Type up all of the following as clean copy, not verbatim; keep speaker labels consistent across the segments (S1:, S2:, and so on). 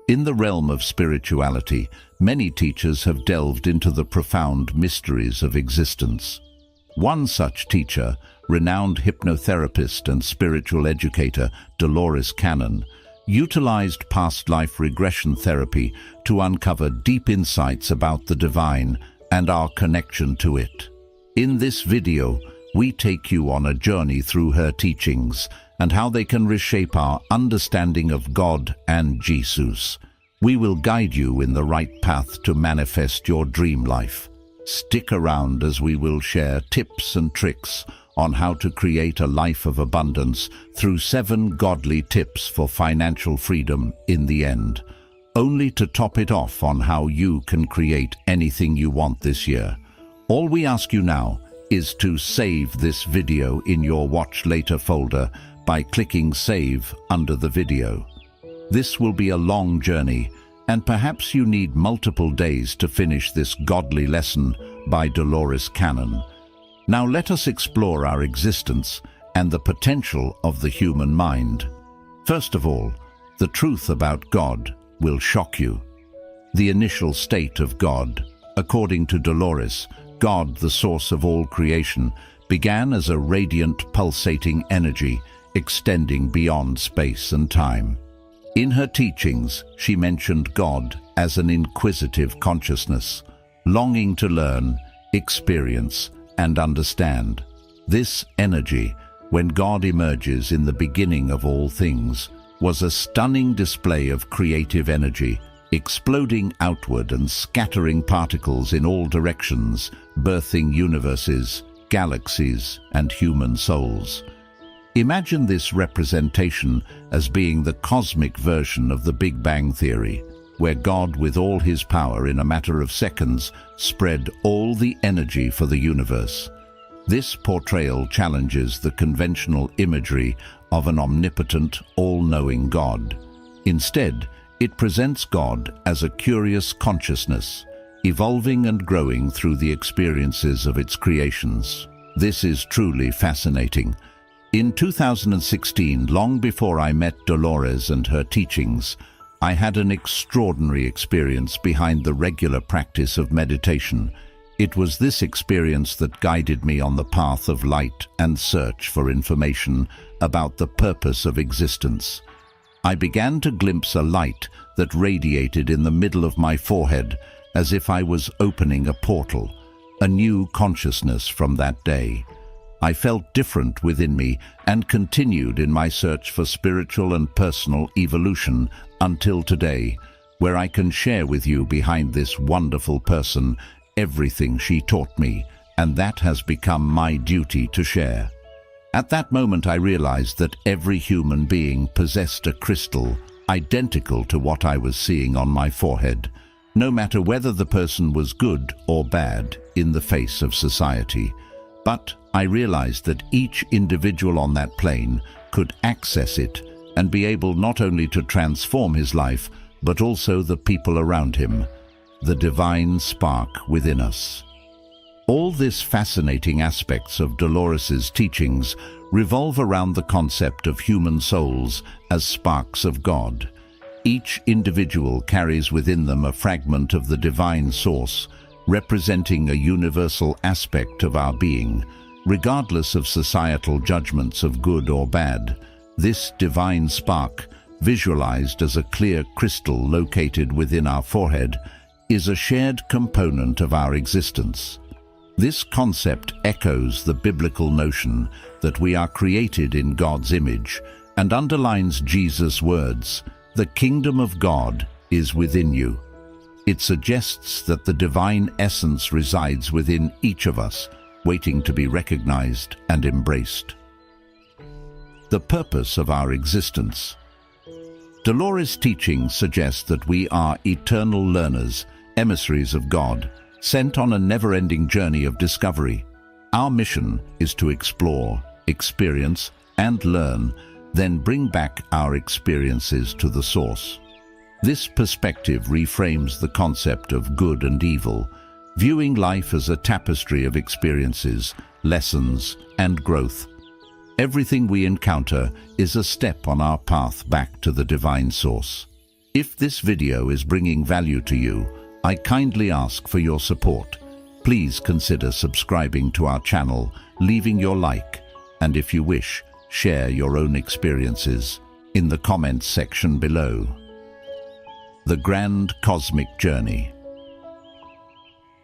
S1: In the realm of spirituality, many teachers have delved into the profound mysteries of existence. One such teacher, renowned hypnotherapist and spiritual educator Dolores utilized past life regression therapy to uncover deep insights about the divine and our connection to it. In this video, we take you on a journey through her teachings and how they can reshape our understanding of God and Jesus. We will guide you in the right path to manifest your dream life. Stick around as we will share tips and tricks on how to create a life of abundance through 7 godly tips for financial freedom in the end, only to top it off on how you can create anything you want this year. All we ask you now is to save this video in your Watch Later folder by clicking Save under the video. This will be a long journey, and perhaps you need multiple days to finish this godly lesson by Dolores Cannon. Now let us explore our existence and the potential of the human mind. First of all, the truth about God will shock you. The initial state of God, according to Dolores, God, the source of all creation, began as a radiant, pulsating energy extending beyond space and time. In her teachings, she mentioned God as an inquisitive consciousness, longing to learn, experience, and understand. This energy, when God emerges in the beginning of all things, was a stunning display of creative energy, exploding outward and scattering particles in all directions, birthing universes, galaxies, and human souls. Imagine this representation as being the cosmic version of the Big Bang Theory, where God, with all his power in a matter of seconds, spread all the energy for the universe. This portrayal challenges the conventional imagery of an omnipotent, all-knowing God. Instead, it presents God as a curious consciousness, evolving and growing through the experiences of its creations. This is truly fascinating. In 2016, long before I met Dolores and her teachings, I had an extraordinary experience behind the regular practice of meditation. It was this experience that guided me on the path of light and search for information about the purpose of existence. I began to glimpse a light that radiated in the middle of my forehead as if I was opening a portal, a new consciousness from that day. I felt different within me and continued in my search for spiritual and personal evolution until today, where I can share with you behind this wonderful person everything she taught me, and that has become my duty to share. At that moment I realized that every human being possessed a crystal identical to what I was seeing on my forehead, no matter whether the person was good or bad in the face of society. But I realized that each individual on that plane could access it and be able not only to transform his life, but also the people around him, the divine spark within us. All these fascinating aspects of Dolores's teachings revolve around the concept of human souls as sparks of God. Each individual carries within them a fragment of the divine source, representing a universal aspect of our being. Regardless of societal judgments of good or bad, this divine spark, visualized as a clear crystal located within our forehead, is a shared component of our existence. This concept echoes the biblical notion that we are created in God's image and underlines Jesus' words, "The kingdom of God is within you." It suggests that the divine essence resides within each of us, waiting to be recognized and embraced. The purpose of our existence. Dolores' teachings suggest that we are eternal learners, emissaries of God, sent on a never-ending journey of discovery. Our mission is to explore, experience, and learn, then bring back our experiences to the source. This perspective reframes the concept of good and evil, viewing life as a tapestry of experiences, lessons, and growth. Everything we encounter is a step on our path back to the divine source. If this video is bringing value to you, I kindly ask for your support. Please consider subscribing to our channel, leaving your like, and if you wish, share your own experiences in the comments section below. The Grand Cosmic Journey.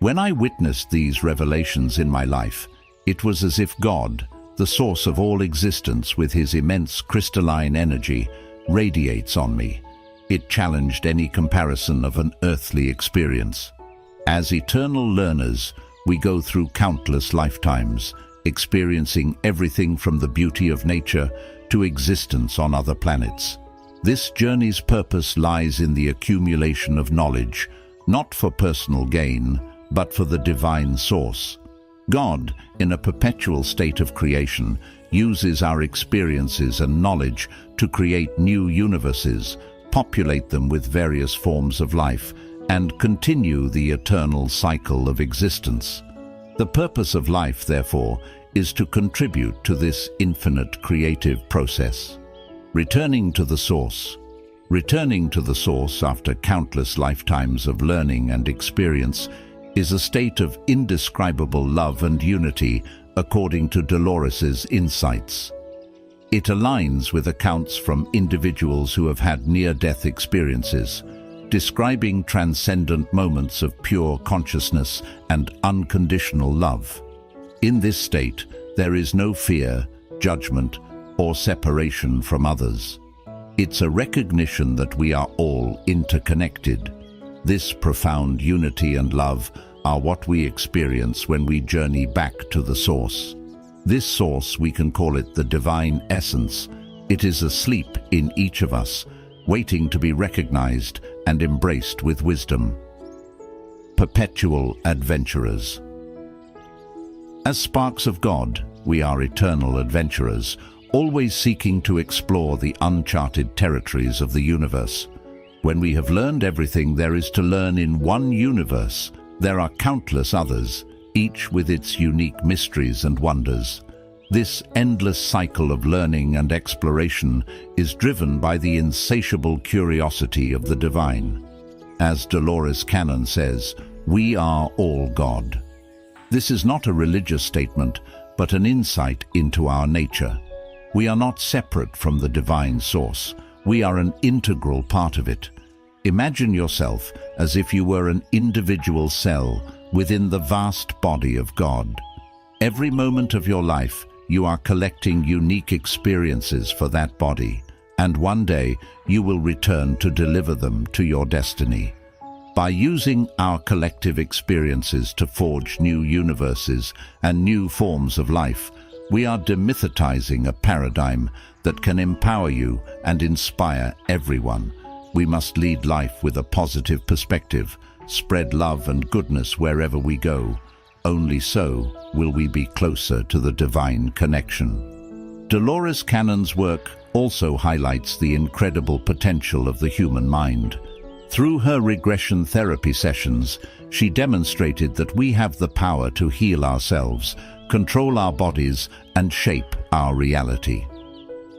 S1: When I witnessed these revelations in my life, it was as if God, the source of all existence with his immense crystalline energy, radiates on me. It challenged any comparison of an earthly experience. As eternal learners, we go through countless lifetimes, experiencing everything from the beauty of nature to existence on other planets. This journey's purpose lies in the accumulation of knowledge, not for personal gain, but for the divine source. God, in a perpetual state of creation, uses our experiences and knowledge to create new universes, populate them with various forms of life, and continue the eternal cycle of existence. The purpose of life, therefore, is to contribute to this infinite creative process. Returning to the source. Returning to the source after countless lifetimes of learning and experience is a state of indescribable love and unity, according to Dolores's insights. It aligns with accounts from individuals who have had near-death experiences, describing transcendent moments of pure consciousness and unconditional love. In this state, there is no fear, judgment, or separation from others. It's a recognition that we are all interconnected. This profound unity and love are what we experience when we journey back to the source. This source, we can call it the divine essence. It is asleep in each of us, waiting to be recognized and embraced with wisdom. Perpetual adventurers. As sparks of God, we are eternal adventurers, always seeking to explore the uncharted territories of the universe. When we have learned everything there is to learn in one universe, there are countless others, each with its unique mysteries and wonders. This endless cycle of learning and exploration is driven by the insatiable curiosity of the divine. As Dolores Cannon says, we are all God. This is not a religious statement, but an insight into our nature. We are not separate from the divine source. We are an integral part of it. Imagine yourself as if you were an individual cell within the vast body of God. Every moment of your life, you are collecting unique experiences for that body, and one day you will return to deliver them to your destiny. By using our collective experiences to forge new universes and new forms of life, we are demythizing a paradigm that can empower you and inspire everyone. We must lead life with a positive perspective, spread love and goodness wherever we go. Only so will we be closer to the divine connection. Dolores Cannon's work also highlights the incredible potential of the human mind. Through her regression therapy sessions, she demonstrated that we have the power to heal ourselves, control our bodies, and shape our reality.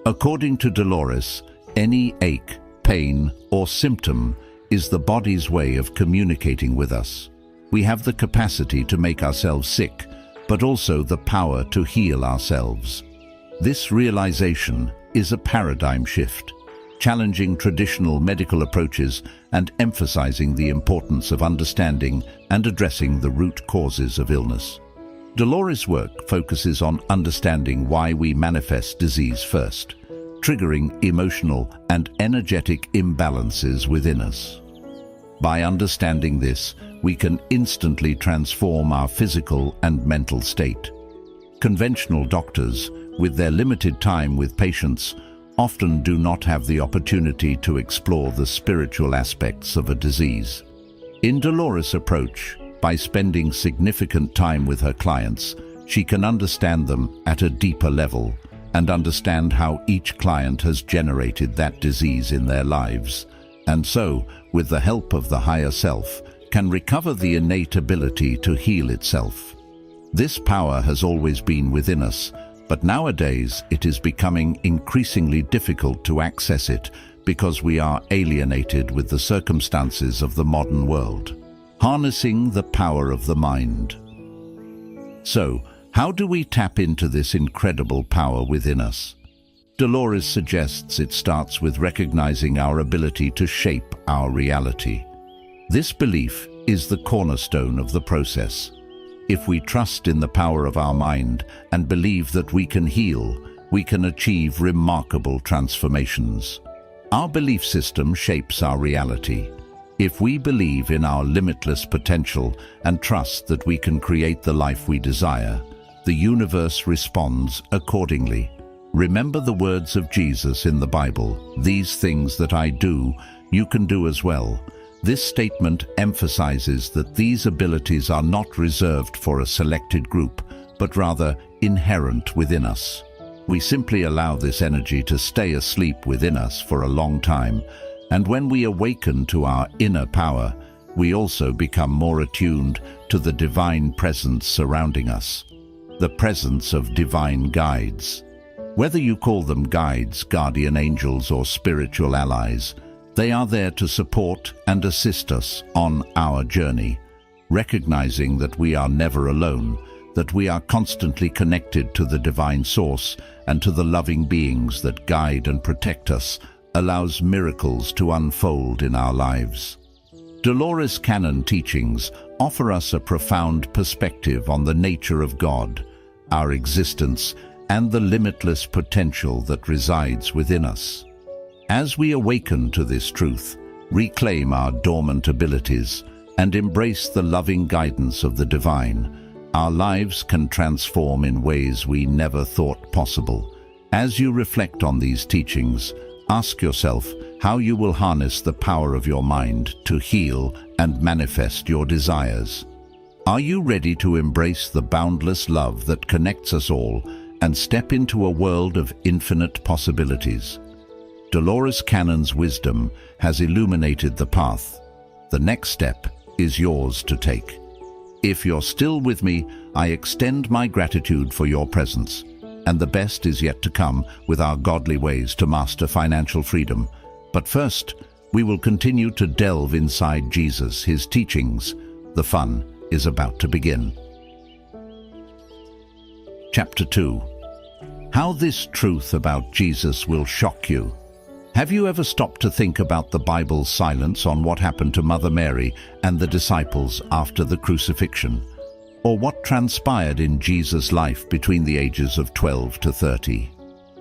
S1: According to Dolores, any ache, pain, or symptom is the body's way of communicating with us. We have the capacity to make ourselves sick, but also the power to heal ourselves. This realization is a paradigm shift, challenging traditional medical approaches and emphasizing the importance of understanding and addressing the root causes of illness. Dolores' work focuses on understanding why we manifest disease first, triggering emotional and energetic imbalances within us. By understanding this, we can instantly transform our physical and mental state. Conventional doctors, with their limited time with patients, often do not have the opportunity to explore the spiritual aspects of a disease. In Dolores' approach, by spending significant time with her clients, she can understand them at a deeper level and understand how each client has generated that disease in their lives, and so, with the help of the higher self, can recover the innate ability to heal itself. This power has always been within us, but nowadays it is becoming increasingly difficult to access it because we are alienated with the circumstances of the modern world. Harnessing the power of the mind. So, how do we tap into this incredible power within us? Dolores suggests it starts with recognizing our ability to shape our reality. This belief is the cornerstone of the process. If we trust in the power of our mind and believe that we can heal, we can achieve remarkable transformations. Our belief system shapes our reality. If we believe in our limitless potential and trust that we can create the life we desire, the universe responds accordingly. Remember the words of Jesus in the Bible, "These things that I do, you can do as well." This statement emphasizes that these abilities are not reserved for a selected group, but rather inherent within us. We simply allow this energy to stay asleep within us for a long time, and when we awaken to our inner power, we also become more attuned to the divine presence surrounding us, the presence of divine guides. Whether you call them guides, guardian angels, or spiritual allies, they are there to support and assist us on our journey, recognizing that we are never alone, that we are constantly connected to the divine source and to the loving beings that guide and protect us, allows miracles to unfold in our lives. Dolores Cannon teachings offer us a profound perspective on the nature of God, our existence, and the limitless potential that resides within us. As we awaken to this truth, reclaim our dormant abilities, and embrace the loving guidance of the divine, our lives can transform in ways we never thought possible. As you reflect on these teachings, ask yourself how you will harness the power of your mind to heal and manifest your desires. Are you ready to embrace the boundless love that connects us all and step into a world of infinite possibilities? Dolores Cannon's wisdom has illuminated the path. The next step is yours to take. If you're still with me, I extend my gratitude for your presence. And the best is yet to come with our godly ways to master financial freedom. But first, we will continue to delve inside Jesus, his teachings. The fun is about to begin. Chapter 2. How this truth about Jesus will shock you. Have you ever stopped to think about the Bible's silence on what happened to Mother Mary and the disciples after the crucifixion? Or what transpired in Jesus' life between the ages of 12 to 30?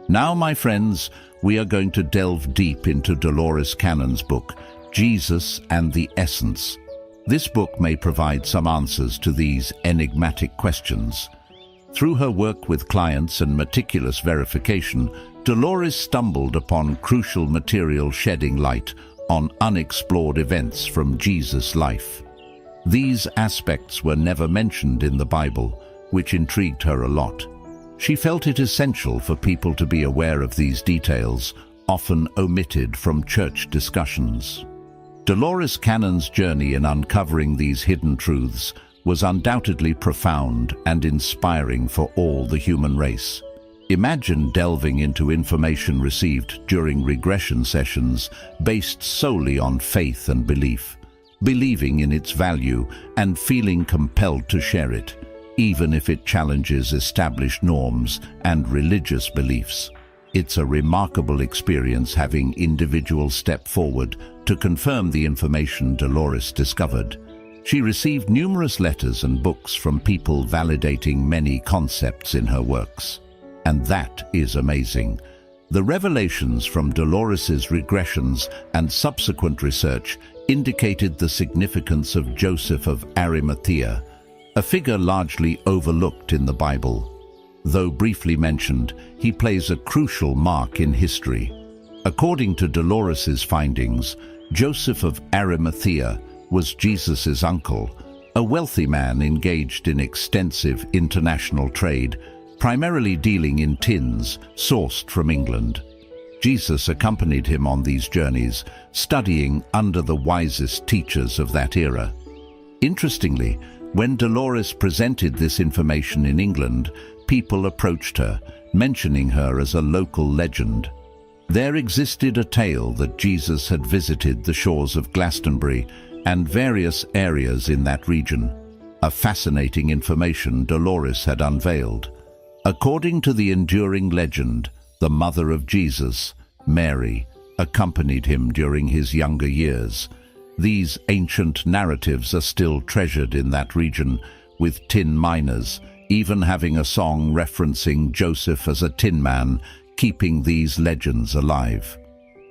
S1: Now, my friends, we are going to delve deep into Dolores Cannon's book, Jesus and the Essence. This book may provide some answers to these enigmatic questions. Through her work with clients and meticulous verification, Dolores stumbled upon crucial material shedding light on unexplored events from Jesus' life. These aspects were never mentioned in the Bible, which intrigued her a lot. She felt it essential for people to be aware of these details, often omitted from church discussions. Dolores Cannon's journey in uncovering these hidden truths was undoubtedly profound and inspiring for all the human race. Imagine delving into information received during regression sessions based solely on faith and belief, believing in its value and feeling compelled to share it, even if it challenges established norms and religious beliefs. It's a remarkable experience having individuals step forward to confirm the information Dolores discovered. She received numerous letters and books from people validating many concepts in her works. And that is amazing. The revelations from Dolores's regressions and subsequent research indicated the significance of Joseph of Arimathea, a figure largely overlooked in the Bible. Though briefly mentioned, he plays a crucial mark in history. According to Dolores's findings, Joseph of Arimathea was Jesus' uncle, a wealthy man engaged in extensive international trade, primarily dealing in tins sourced from England. Jesus accompanied him on these journeys, studying under the wisest teachers of that era. Interestingly, when Dolores presented this information in England, people approached her, mentioning her as a local legend. There existed a tale that Jesus had visited the shores of Glastonbury and various areas in that region. A fascinating information Dolores had unveiled. According to the enduring legend, the mother of Jesus, Mary, accompanied him during his younger years. These ancient narratives are still treasured in that region, with tin miners even having a song referencing Joseph as a tin man, keeping these legends alive.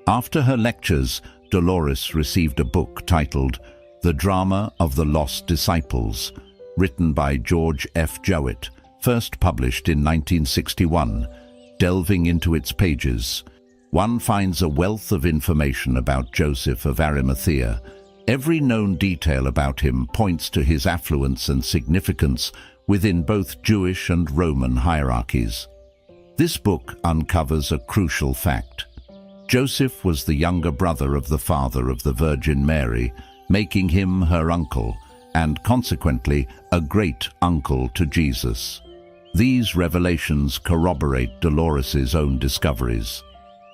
S1: After her lectures, Dolores received a book titled The Drama of the Lost Disciples, written by George F. Jowett, first published in 1961. Delving into its pages, one finds a wealth of information about Joseph of Arimathea. Every known detail about him points to his affluence and significance within both Jewish and Roman hierarchies. This book uncovers a crucial fact. Joseph was the younger brother of the father of the Virgin Mary, making him her uncle, and consequently a great-uncle to Jesus. These revelations corroborate Dolores's own discoveries.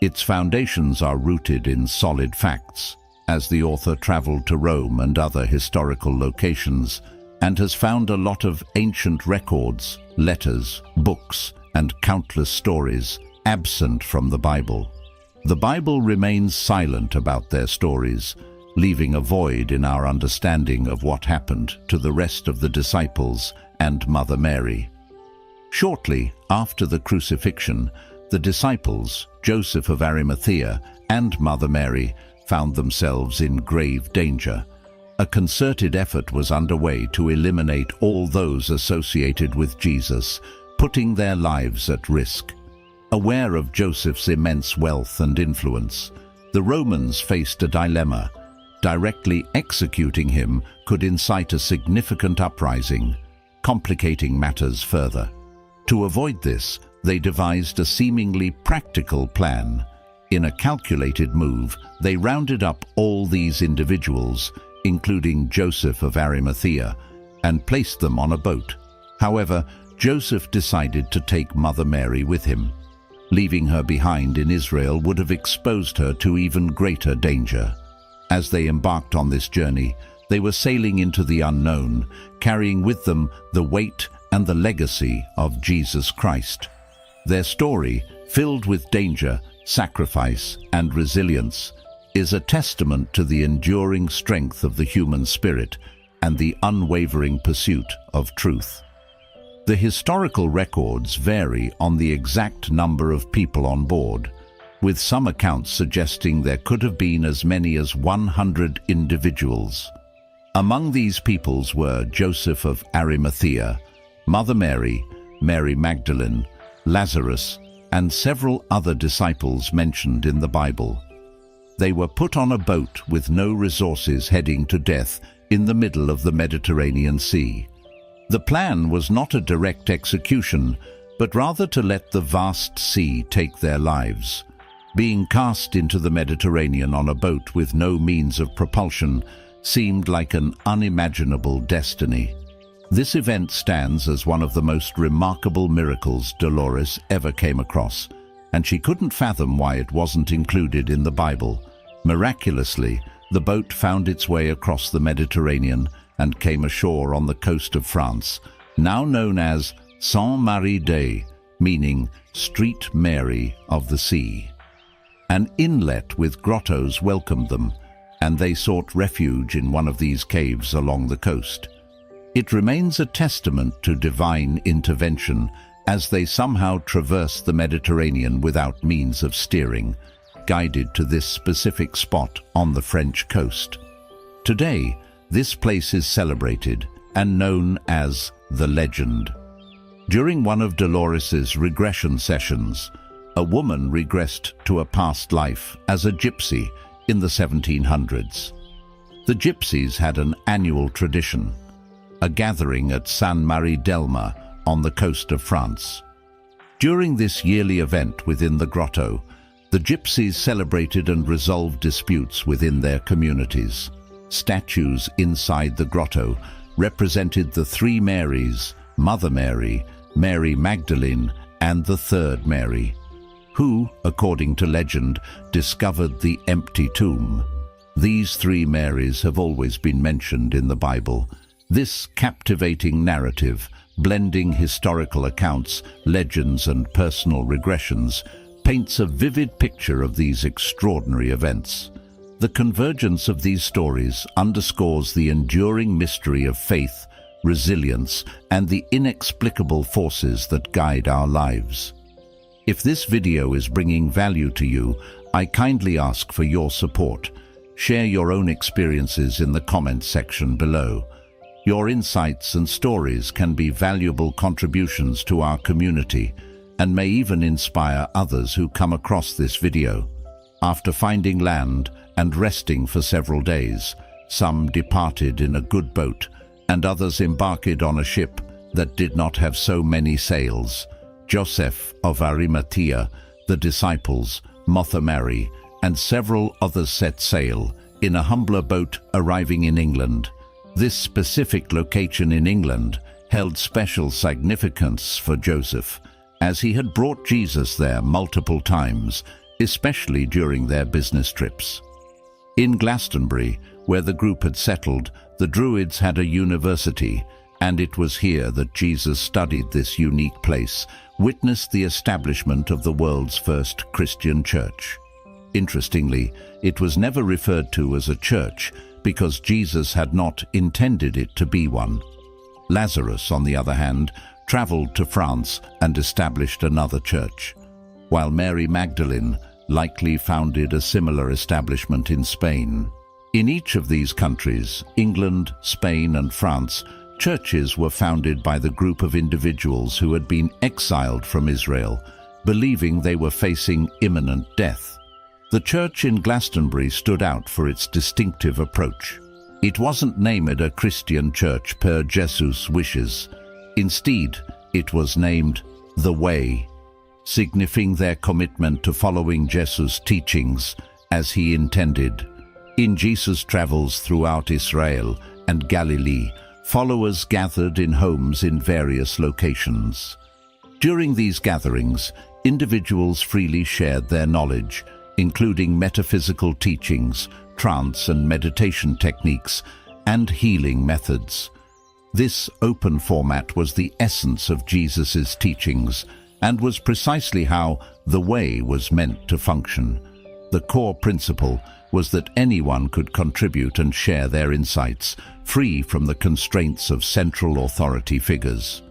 S1: Its foundations are rooted in solid facts, as the author traveled to Rome and other historical locations, and has found a lot of ancient records, letters, books, and countless stories absent from the Bible. The Bible remains silent about their stories, leaving a void in our understanding of what happened to the rest of the disciples and Mother Mary. Shortly after the crucifixion, the disciples, Joseph of Arimathea and Mother Mary, found themselves in grave danger. A concerted effort was underway to eliminate all those associated with Jesus, putting their lives at risk. Aware of Joseph's immense wealth and influence, the Romans faced a dilemma. Directly executing him could incite a significant uprising, complicating matters further. To avoid this, they devised a seemingly practical plan. In a calculated move, they rounded up all these individuals, including Joseph of Arimathea, and placed them on a boat. However, Joseph decided to take Mother Mary with him. Leaving her behind in Israel would have exposed her to even greater danger. As they embarked on this journey, they were sailing into the unknown, carrying with them the weight and the legacy of Jesus Christ. Their story, filled with danger, sacrifice, and resilience, is a testament to the enduring strength of the human spirit and the unwavering pursuit of truth. The historical records vary on the exact number of people on board, with some accounts suggesting there could have been as many as 100 individuals. Among these peoples were Joseph of Arimathea, Mother Mary, Mary Magdalene, Lazarus, and several other disciples mentioned in the Bible. They were put on a boat with no resources, heading to death in the middle of the Mediterranean Sea. The plan was not a direct execution, but rather to let the vast sea take their lives. Being cast into the Mediterranean on a boat with no means of propulsion seemed like an unimaginable destiny. This event stands as one of the most remarkable miracles Dolores ever came across, and she couldn't fathom why it wasn't included in the Bible. Miraculously, the boat found its way across the Mediterranean and came ashore on the coast of France, now known as Saint-Marie-des, meaning Street Mary of the Sea. An inlet with grottos welcomed them, and they sought refuge in one of these caves along the coast. It remains a testament to divine intervention as they somehow traversed the Mediterranean without means of steering, guided to this specific spot on the French coast. Today, this place is celebrated and known as the Legend. During one of Dolores's regression sessions, a woman regressed to a past life as a gypsy in the 1700s. The gypsies had an annual tradition, a gathering at Saint-Marie-Delma on the coast of France. During this yearly event within the grotto, the gypsies celebrated and resolved disputes within their communities. Statues inside the grotto represented the three Marys, Mother Mary, Mary Magdalene, and the third Mary. who, according to legend, discovered the empty tomb. These three Marys have always been mentioned in the Bible. This captivating narrative, blending historical accounts, legends, and personal regressions, paints a vivid picture of these extraordinary events. The convergence of these stories underscores the enduring mystery of faith, resilience, and the inexplicable forces that guide our lives. If this video is bringing value to you, I kindly ask for your support. Share your own experiences in the comments section below. Your insights and stories can be valuable contributions to our community and may even inspire others who come across this video. After finding land and resting for several days, some departed in a good boat, and others embarked on a ship that did not have so many sails. Joseph of Arimathea, the disciples, Mother Mary, and several others set sail in a humbler boat arriving in England. This specific location in England held special significance for Joseph, as he had brought Jesus there multiple times, especially during their business trips. In Glastonbury, where the group had settled, the Druids had a university, and it was here that Jesus studied. This unique place witnessed the establishment of the world's first Christian church. Interestingly, it was never referred to as a church because Jesus had not intended it to be one. Lazarus, on the other hand, traveled to France and established another church, while Mary Magdalene likely founded a similar establishment in Spain. In each of these countries, England, Spain, and France, churches were founded by the group of individuals who had been exiled from Israel, believing they were facing imminent death. The church in Glastonbury stood out for its distinctive approach. It wasn't named a Christian church per Jesus' wishes. Instead, it was named The Way, signifying their commitment to following Jesus' teachings as he intended. In Jesus' travels throughout Israel and Galilee, followers gathered in homes in various locations. During these gatherings, individuals freely shared their knowledge, including metaphysical teachings, trance and meditation techniques, and healing methods. This open format was the essence of Jesus' teachings and was precisely how the Way was meant to function. The core principle was that anyone could contribute and share their insights, free from the constraints of central authority figures.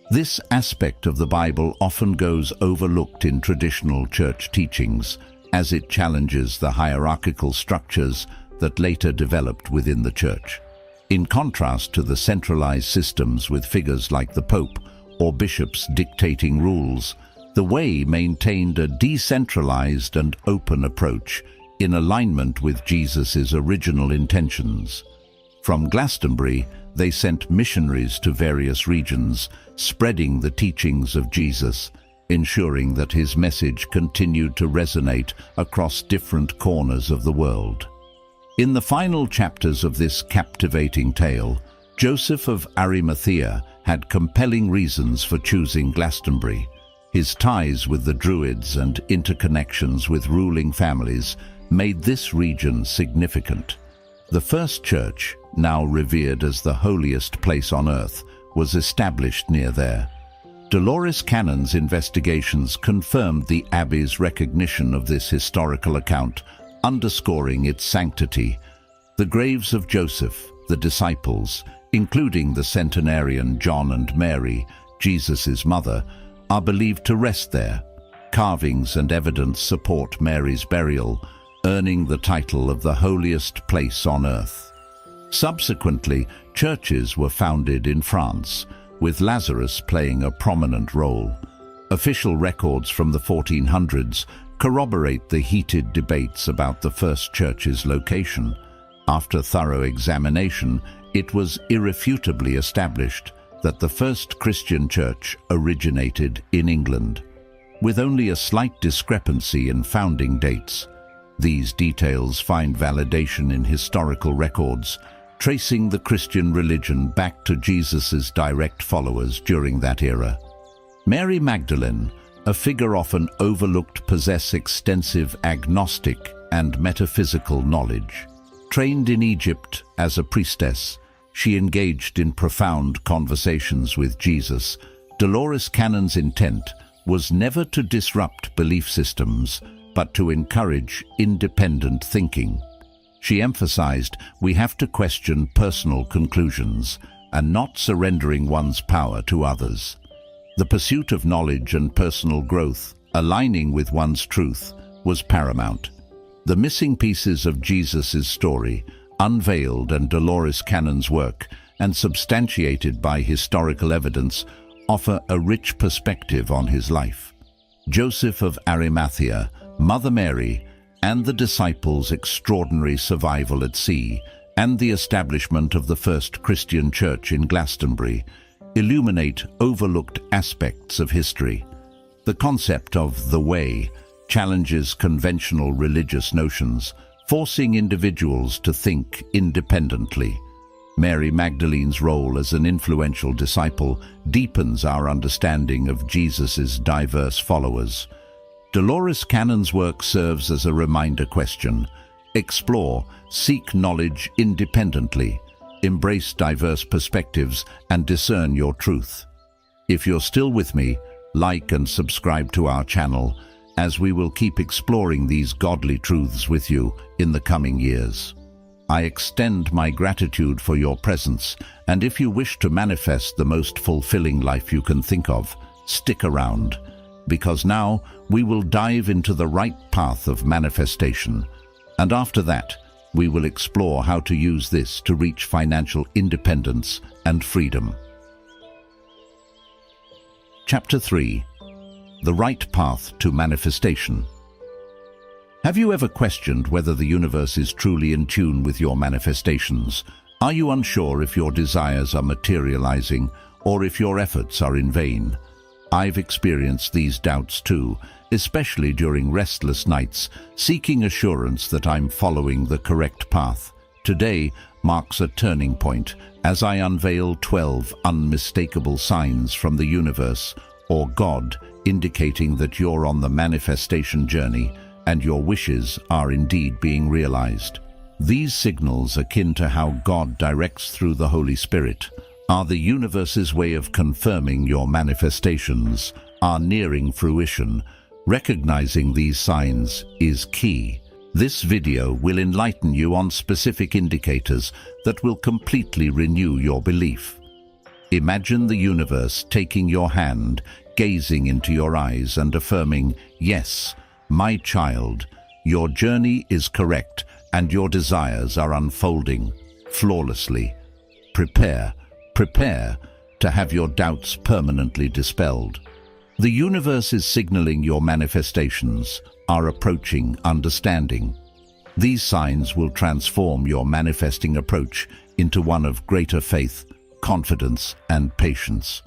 S1: This aspect of the Bible often goes overlooked in traditional church teachings, as it challenges the hierarchical structures that later developed within the church. In contrast to the centralized systems with figures like the Pope or bishops dictating rules, the Way maintained a decentralized and open approach in alignment with Jesus' original intentions. From Glastonbury, they sent missionaries to various regions, spreading the teachings of Jesus, ensuring that his message continued to resonate across different corners of the world. In the final chapters of this captivating tale, Joseph of Arimathea had compelling reasons for choosing Glastonbury. His ties with the Druids and interconnections with ruling families made this region significant. The first church, now revered as the holiest place on earth, was established near there. Dolores Cannon's investigations confirmed the abbey's recognition of this historical account, underscoring its sanctity. The graves of Joseph, the disciples, including the centenarian John and Mary, Jesus' mother, are believed to rest there. Carvings and evidence support Mary's burial, earning the title of the holiest place on earth. Subsequently, churches were founded in France, with Lazarus playing a prominent role. Official records from the 1400s corroborate the heated debates about the first church's location. After thorough examination, it was irrefutably established that the first Christian church originated in England, with only a slight discrepancy in founding dates. These details find validation in historical records, tracing the Christian religion back to Jesus' direct followers during that era. Mary Magdalene, a figure often overlooked, possesses extensive agnostic and metaphysical knowledge. Trained in Egypt as a priestess, she engaged in profound conversations with Jesus. Dolores Cannon's intent was never to disrupt belief systems, but to encourage independent thinking. She emphasized we have to question personal conclusions and not surrendering one's power to others. The pursuit of knowledge and personal growth, aligning with one's truth, was paramount. The missing pieces of Jesus' story, unveiled, and Dolores Cannon's work, and substantiated by historical evidence, offer a rich perspective on his life. Joseph of Arimathea, Mother Mary, and the disciples' extraordinary survival at sea, and the establishment of the first Christian church in Glastonbury, illuminate overlooked aspects of history. The concept of the way challenges conventional religious notions, forcing individuals to think independently. Mary Magdalene's role as an influential disciple deepens our understanding of Jesus' diverse followers. Dolores Cannon's work serves as a reminder question. Explore, seek knowledge independently, embrace diverse perspectives, and discern your truth. If you're still with me, like and subscribe to our channel, as we will keep exploring these godly truths with you in the coming years. I extend my gratitude for your presence, and if you wish to manifest the most fulfilling life you can think of, stick around, because now we will dive into the right path of manifestation, and after that, we will explore how to use this to reach financial independence and freedom. Chapter 3. The Right Path to Manifestation. Have you ever questioned whether the universe is truly in tune with your manifestations? Are you unsure if your desires are materializing or if your efforts are in vain? I've experienced these doubts too, especially during restless nights, seeking assurance that I'm following the correct path. Today marks a turning point as I unveil 12 unmistakable signs from the universe or God, indicating that you're on the manifestation journey and your wishes are indeed being realized. These signals, akin to how God directs through the Holy Spirit, are the universe's way of confirming your manifestations are nearing fruition. Recognizing these signs is key. This video will enlighten you on specific indicators that will completely renew your belief. Imagine the universe taking your hand, gazing into your eyes and affirming, "Yes, my child, your journey is correct and your desires are unfolding flawlessly. Prepare to have your doubts permanently dispelled." The universe is signaling your manifestations are approaching understanding. These signs will transform your manifesting approach into one of greater faith, confidence, and patience.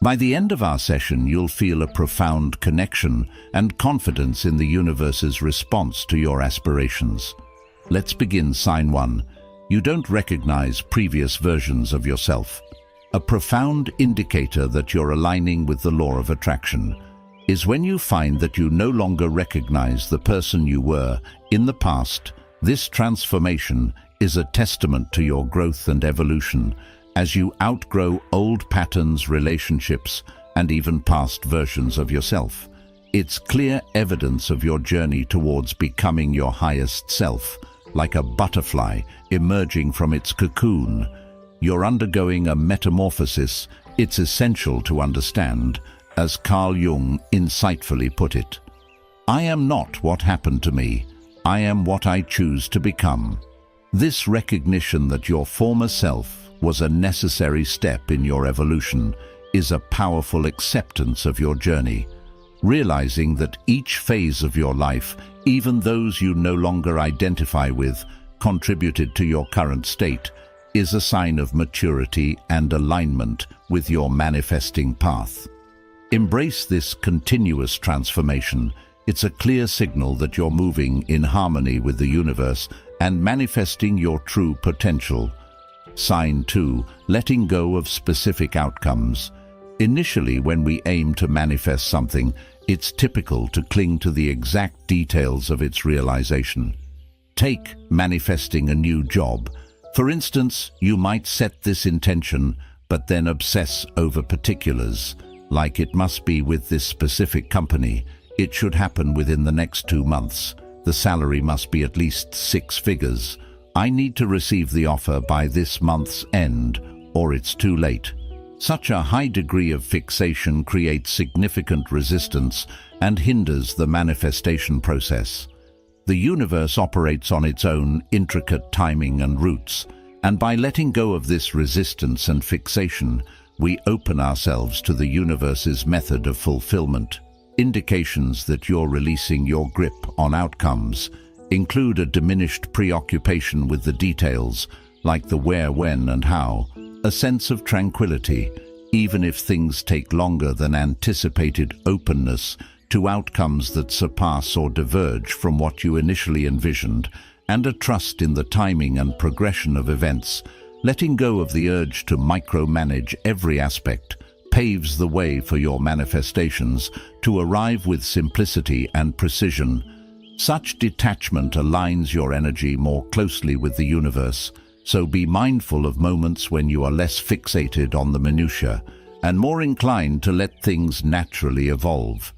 S1: By the end of our session, you'll feel a profound connection and confidence in the universe's response to your aspirations. Let's begin. Sign 1. You don't recognize previous versions of yourself. A profound indicator that you're aligning with the law of attraction is when you find that you no longer recognize the person you were in the past. This transformation is a testament to your growth and evolution as you outgrow old patterns, relationships, and even past versions of yourself. It's clear evidence of your journey towards becoming your highest self, like a butterfly emerging from its cocoon. You're undergoing a metamorphosis it's essential to understand, as Carl Jung insightfully put it. I am not what happened to me, I am what I choose to become. This recognition that your former self was a necessary step in your evolution is a powerful acceptance of your journey. Realizing that each phase of your life, even those you no longer identify with, contributed to your current state, is a sign of maturity and alignment with your manifesting path. Embrace this continuous transformation. It's a clear signal that you're moving in harmony with the universe and manifesting your true potential. Sign 2. Letting go of specific outcomes. Initially, when we aim to manifest something, it's typical to cling to the exact details of its realization. Take manifesting a new job. For instance, you might set this intention, but then obsess over particulars, like it must be with this specific company, it should happen within the next 2 months, the salary must be at least 6 figures, I need to receive the offer by this month's end, or it's too late. Such a high degree of fixation creates significant resistance and hinders the manifestation process. The universe operates on its own intricate timing and routes, and by letting go of this resistance and fixation, we open ourselves to the universe's method of fulfillment. Indications that you're releasing your grip on outcomes include a diminished preoccupation with the details, like the where, when, and how, a sense of tranquility, even if things take longer than anticipated, openness to outcomes that surpass or diverge from what you initially envisioned, and a trust in the timing and progression of events. Letting go of the urge to micromanage every aspect paves the way for your manifestations to arrive with simplicity and precision. Such detachment aligns your energy more closely with the universe, so be mindful of moments when you are less fixated on the minutiae and more inclined to let things naturally evolve.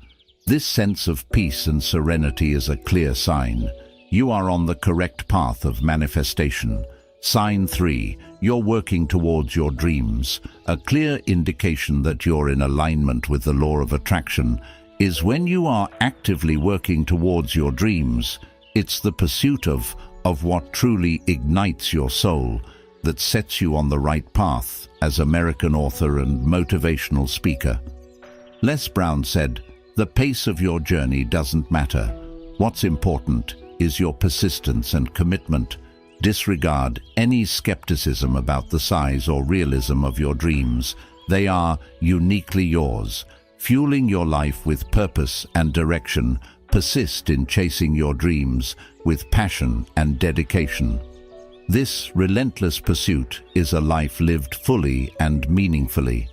S1: This sense of peace and serenity is a clear sign you are on the correct path of manifestation. Sign 3. You're working towards your dreams. A clear indication that you're in alignment with the law of attraction is when you are actively working towards your dreams. It's the pursuit of what truly ignites your soul that sets you on the right path as American author and motivational speaker. Les Brown said, "The pace of your journey doesn't matter. What's important is your persistence and commitment. Disregard any skepticism about the size or realism of your dreams. They are uniquely yours. Fueling your life with purpose and direction, persist in chasing your dreams with passion and dedication. This relentless pursuit is a life lived fully and meaningfully."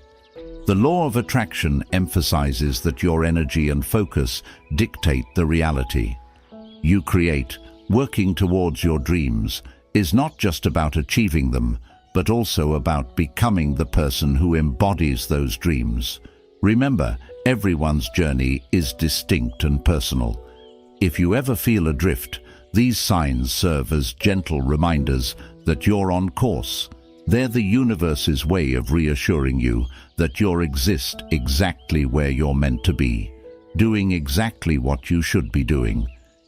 S1: The law of attraction emphasizes that your energy and focus dictate the reality you create. Working towards your dreams is not just about achieving them, but also about becoming the person who embodies those dreams. Remember, everyone's journey is distinct and personal. If you ever feel adrift, these signs serve as gentle reminders that you're on course. They're the universe's way of reassuring you that you exist exactly where you're meant to be, doing exactly what you should be doing.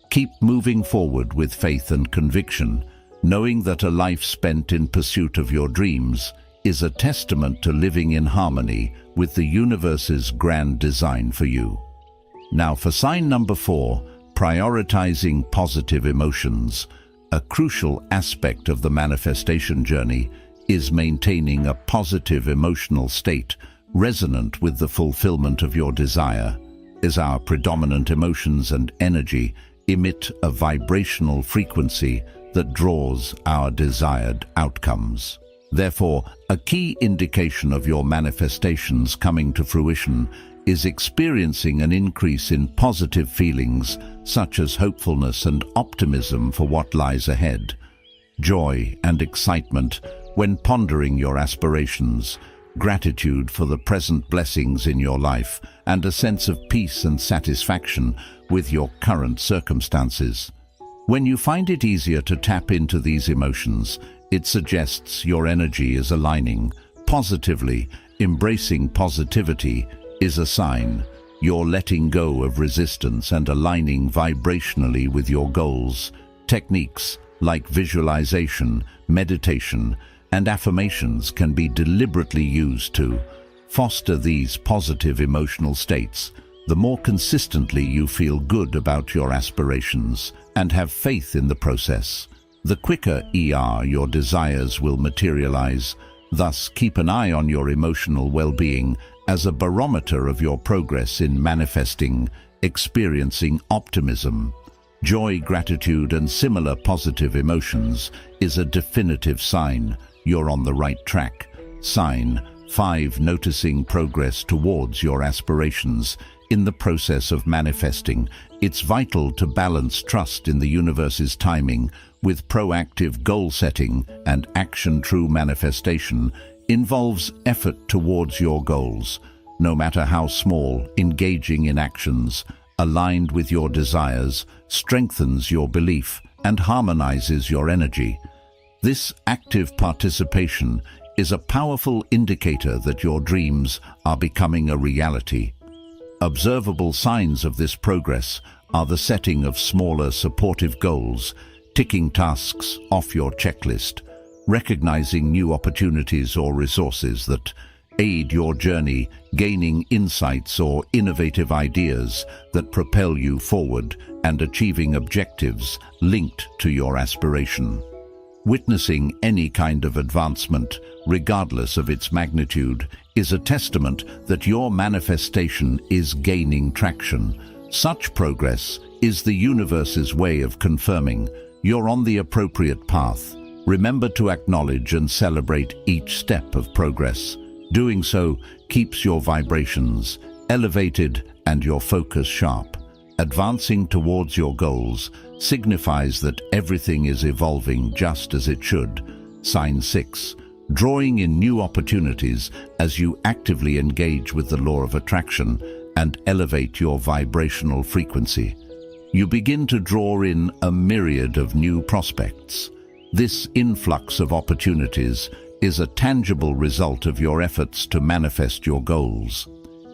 S1: Keep moving forward with faith and conviction, knowing that a life spent in pursuit of your dreams is a testament to living in harmony with the universe's grand design for you. Now for sign number 4, prioritizing positive emotions. A crucial aspect of the manifestation journey is maintaining a positive emotional state resonant with the fulfillment of your desire, as our predominant emotions and energy emit a vibrational frequency that draws our desired outcomes. Therefore, a key indication of your manifestations coming to fruition is experiencing an increase in positive feelings such as hopefulness and optimism for what lies ahead, joy and excitement when pondering your aspirations, gratitude for the present blessings in your life, and a sense of peace and satisfaction with your current circumstances. When you find it easier to tap into these emotions, it suggests your energy is aligning positively. Embracing positivity is a sign you're letting go of resistance and aligning vibrationally with your goals. Techniques like visualization, meditation, and affirmations can be deliberately used to foster these positive emotional states. The more consistently you feel good about your aspirations and have faith in the process, the quicker your desires will materialize. Thus, keep an eye on your emotional well-being as a barometer of your progress in manifesting. Experiencing optimism, joy, gratitude, and similar positive emotions is a definitive sign you're on the right track. Sign 5. Noticing progress towards your aspirations. In the process of manifesting, it's vital to balance trust in the universe's timing with proactive goal setting and action. True manifestation involves effort towards your goals. No matter how small, engaging in actions aligned with your desires strengthens your belief and harmonizes your energy. This active participation is a powerful indicator that your dreams are becoming a reality. Observable signs of this progress are the setting of smaller supportive goals, ticking tasks off your checklist, recognizing new opportunities or resources that aid your journey, gaining insights or innovative ideas that propel you forward, and achieving objectives linked to your aspiration. Witnessing any kind of advancement, regardless of its magnitude, is a testament that your manifestation is gaining traction. Such progress is the universe's way of confirming you're on the appropriate path. Remember to acknowledge and celebrate each step of progress. Doing so keeps your vibrations elevated and your focus sharp. Advancing towards your goals signifies that everything is evolving just as it should. Sign 6. Drawing in new opportunities as you actively engage with the law of attraction and elevate your vibrational frequency. You begin to draw in a myriad of new prospects. This influx of opportunities is a tangible result of your efforts to manifest your goals.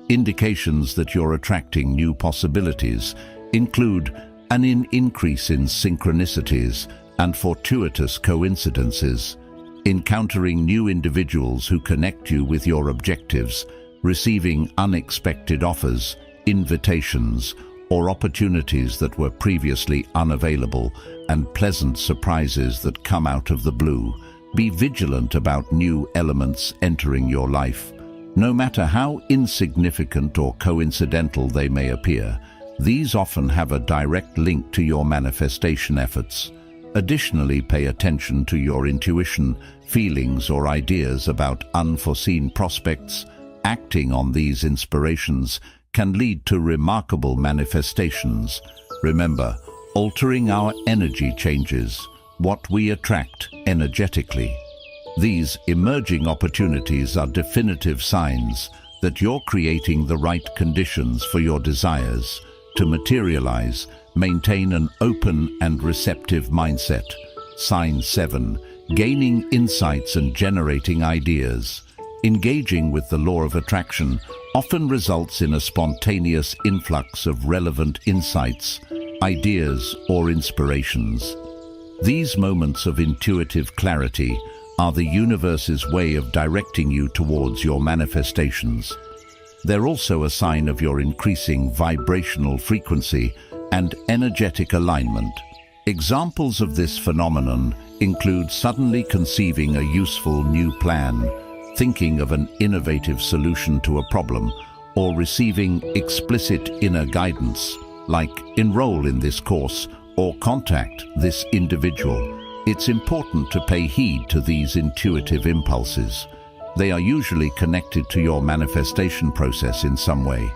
S1: Indications that you're attracting new possibilities include an increase in synchronicities and fortuitous coincidences, encountering new individuals who connect you with your objectives, receiving unexpected offers, invitations, or opportunities that were previously unavailable, and pleasant surprises that come out of the blue. Be vigilant about new elements entering your life. No matter how insignificant or coincidental they may appear, these often have a direct link to your manifestation efforts. Additionally, pay attention to your intuition, feelings, or ideas about unforeseen prospects. Acting on these inspirations can lead to remarkable manifestations. Remember, altering our energy changes what we attract energetically. These emerging opportunities are definitive signs that you're creating the right conditions for your desires to materialize. Maintain an open and receptive mindset. Sign 7. Gaining insights and generating ideas. Engaging with the law of attraction often results in a spontaneous influx of relevant insights, ideas, or inspirations. These moments of intuitive clarity are the universe's way of directing you towards your manifestations. They're also a sign of your increasing vibrational frequency and energetic alignment. Examples of this phenomenon include suddenly conceiving a useful new plan, thinking of an innovative solution to a problem, or receiving explicit inner guidance, like enroll in this course or contact this individual. It's important to pay heed to these intuitive impulses. They are usually connected to your manifestation process in some way.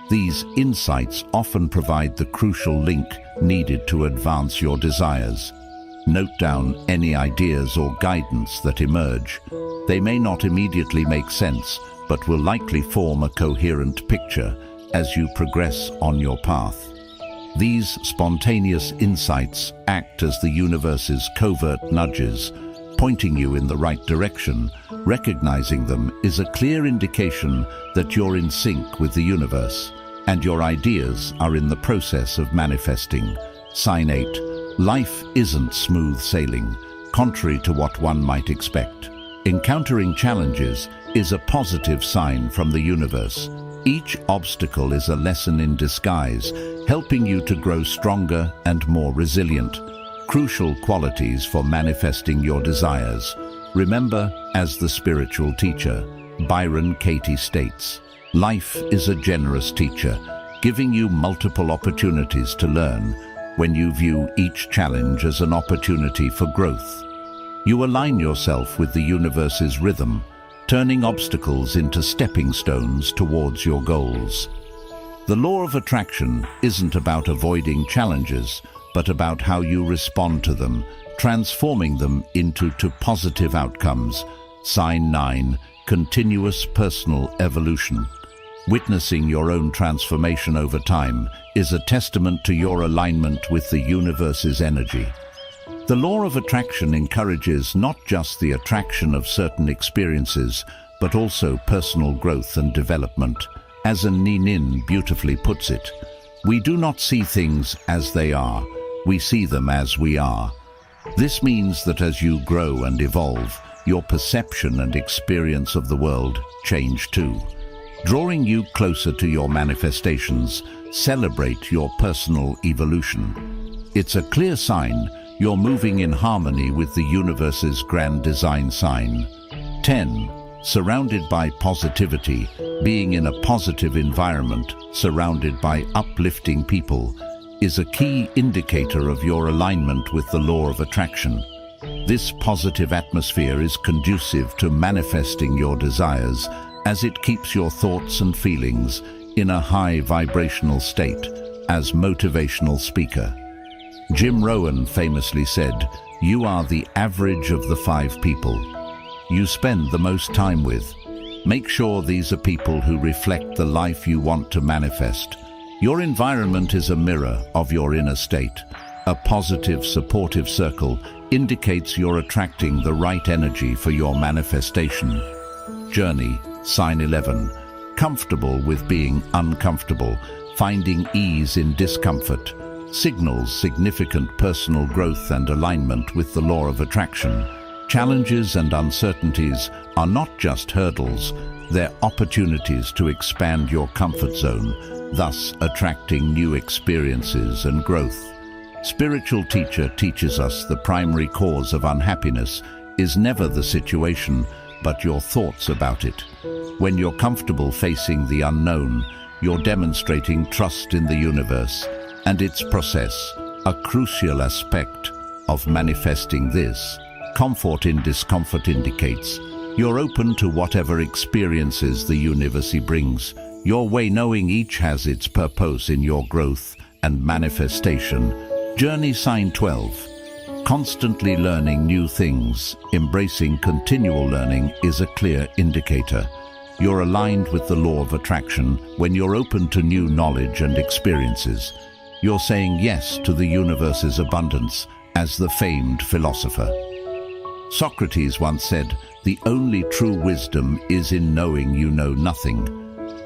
S1: These insights often provide the crucial link needed to advance your desires. Note down any ideas or guidance that emerge. They may not immediately make sense, but will likely form a coherent picture as you progress on your path. These spontaneous insights act as the universe's covert nudges, pointing you in the right direction. Recognizing them is a clear indication that you're in sync with the universe, and your ideas are in the process of manifesting. Sign 8. Life isn't smooth sailing, contrary to what one might expect. Encountering challenges is a positive sign from the universe. Each obstacle is a lesson in disguise, helping you to grow stronger and more resilient. Crucial qualities for manifesting your desires. Remember, as the spiritual teacher, Byron Katie states, life is a generous teacher, giving you multiple opportunities to learn. When you view each challenge as an opportunity for growth, you align yourself with the universe's rhythm, turning obstacles into stepping stones towards your goals. The law of attraction isn't about avoiding challenges, but about how you respond to them, transforming them into positive outcomes. Sign 9. Continuous personal evolution. Witnessing your own transformation over time is a testament to your alignment with the universe's energy. The law of attraction encourages not just the attraction of certain experiences, but also personal growth and development. As Nin beautifully puts it, we do not see things as they are, we see them as we are. This means that as you grow and evolve, your perception and experience of the world change too. Drawing you closer to your manifestations, celebrate your personal evolution. It's a clear sign you're moving in harmony with the universe's grand design sign. 10. Surrounded by positivity. Being in a positive environment, surrounded by uplifting people, is a key indicator of your alignment with the law of attraction. This positive atmosphere is conducive to manifesting your desires, as it keeps your thoughts and feelings in a high vibrational state. As motivational speaker, Jim Rohn famously said, "You are the average of the 5 people you spend the most time with. Make sure these are people who reflect the life you want to manifest." Your environment is a mirror of your inner state. A positive, supportive circle indicates you're attracting the right energy for your manifestation. Journey, sign 11. Comfortable with being uncomfortable, finding ease in discomfort, signals significant personal growth and alignment with the law of attraction. Challenges and uncertainties are not just hurdles, they're opportunities to expand your comfort zone, thus attracting new experiences and growth. Spiritual teacher teaches us the primary cause of unhappiness is never the situation, but your thoughts about it. When you're comfortable facing the unknown, you're demonstrating trust in the universe and its process, a crucial aspect of manifesting this. Comfort in discomfort indicates you're open to whatever experiences the universe brings, your way knowing each has its purpose in your growth and manifestation. Journey, sign 12. Constantly learning new things, embracing continual learning is a clear indicator. You're aligned with the law of attraction when you're open to new knowledge and experiences. You're saying yes to the universe's abundance, as the famed philosopher Socrates once said, "The only true wisdom is in knowing you know nothing."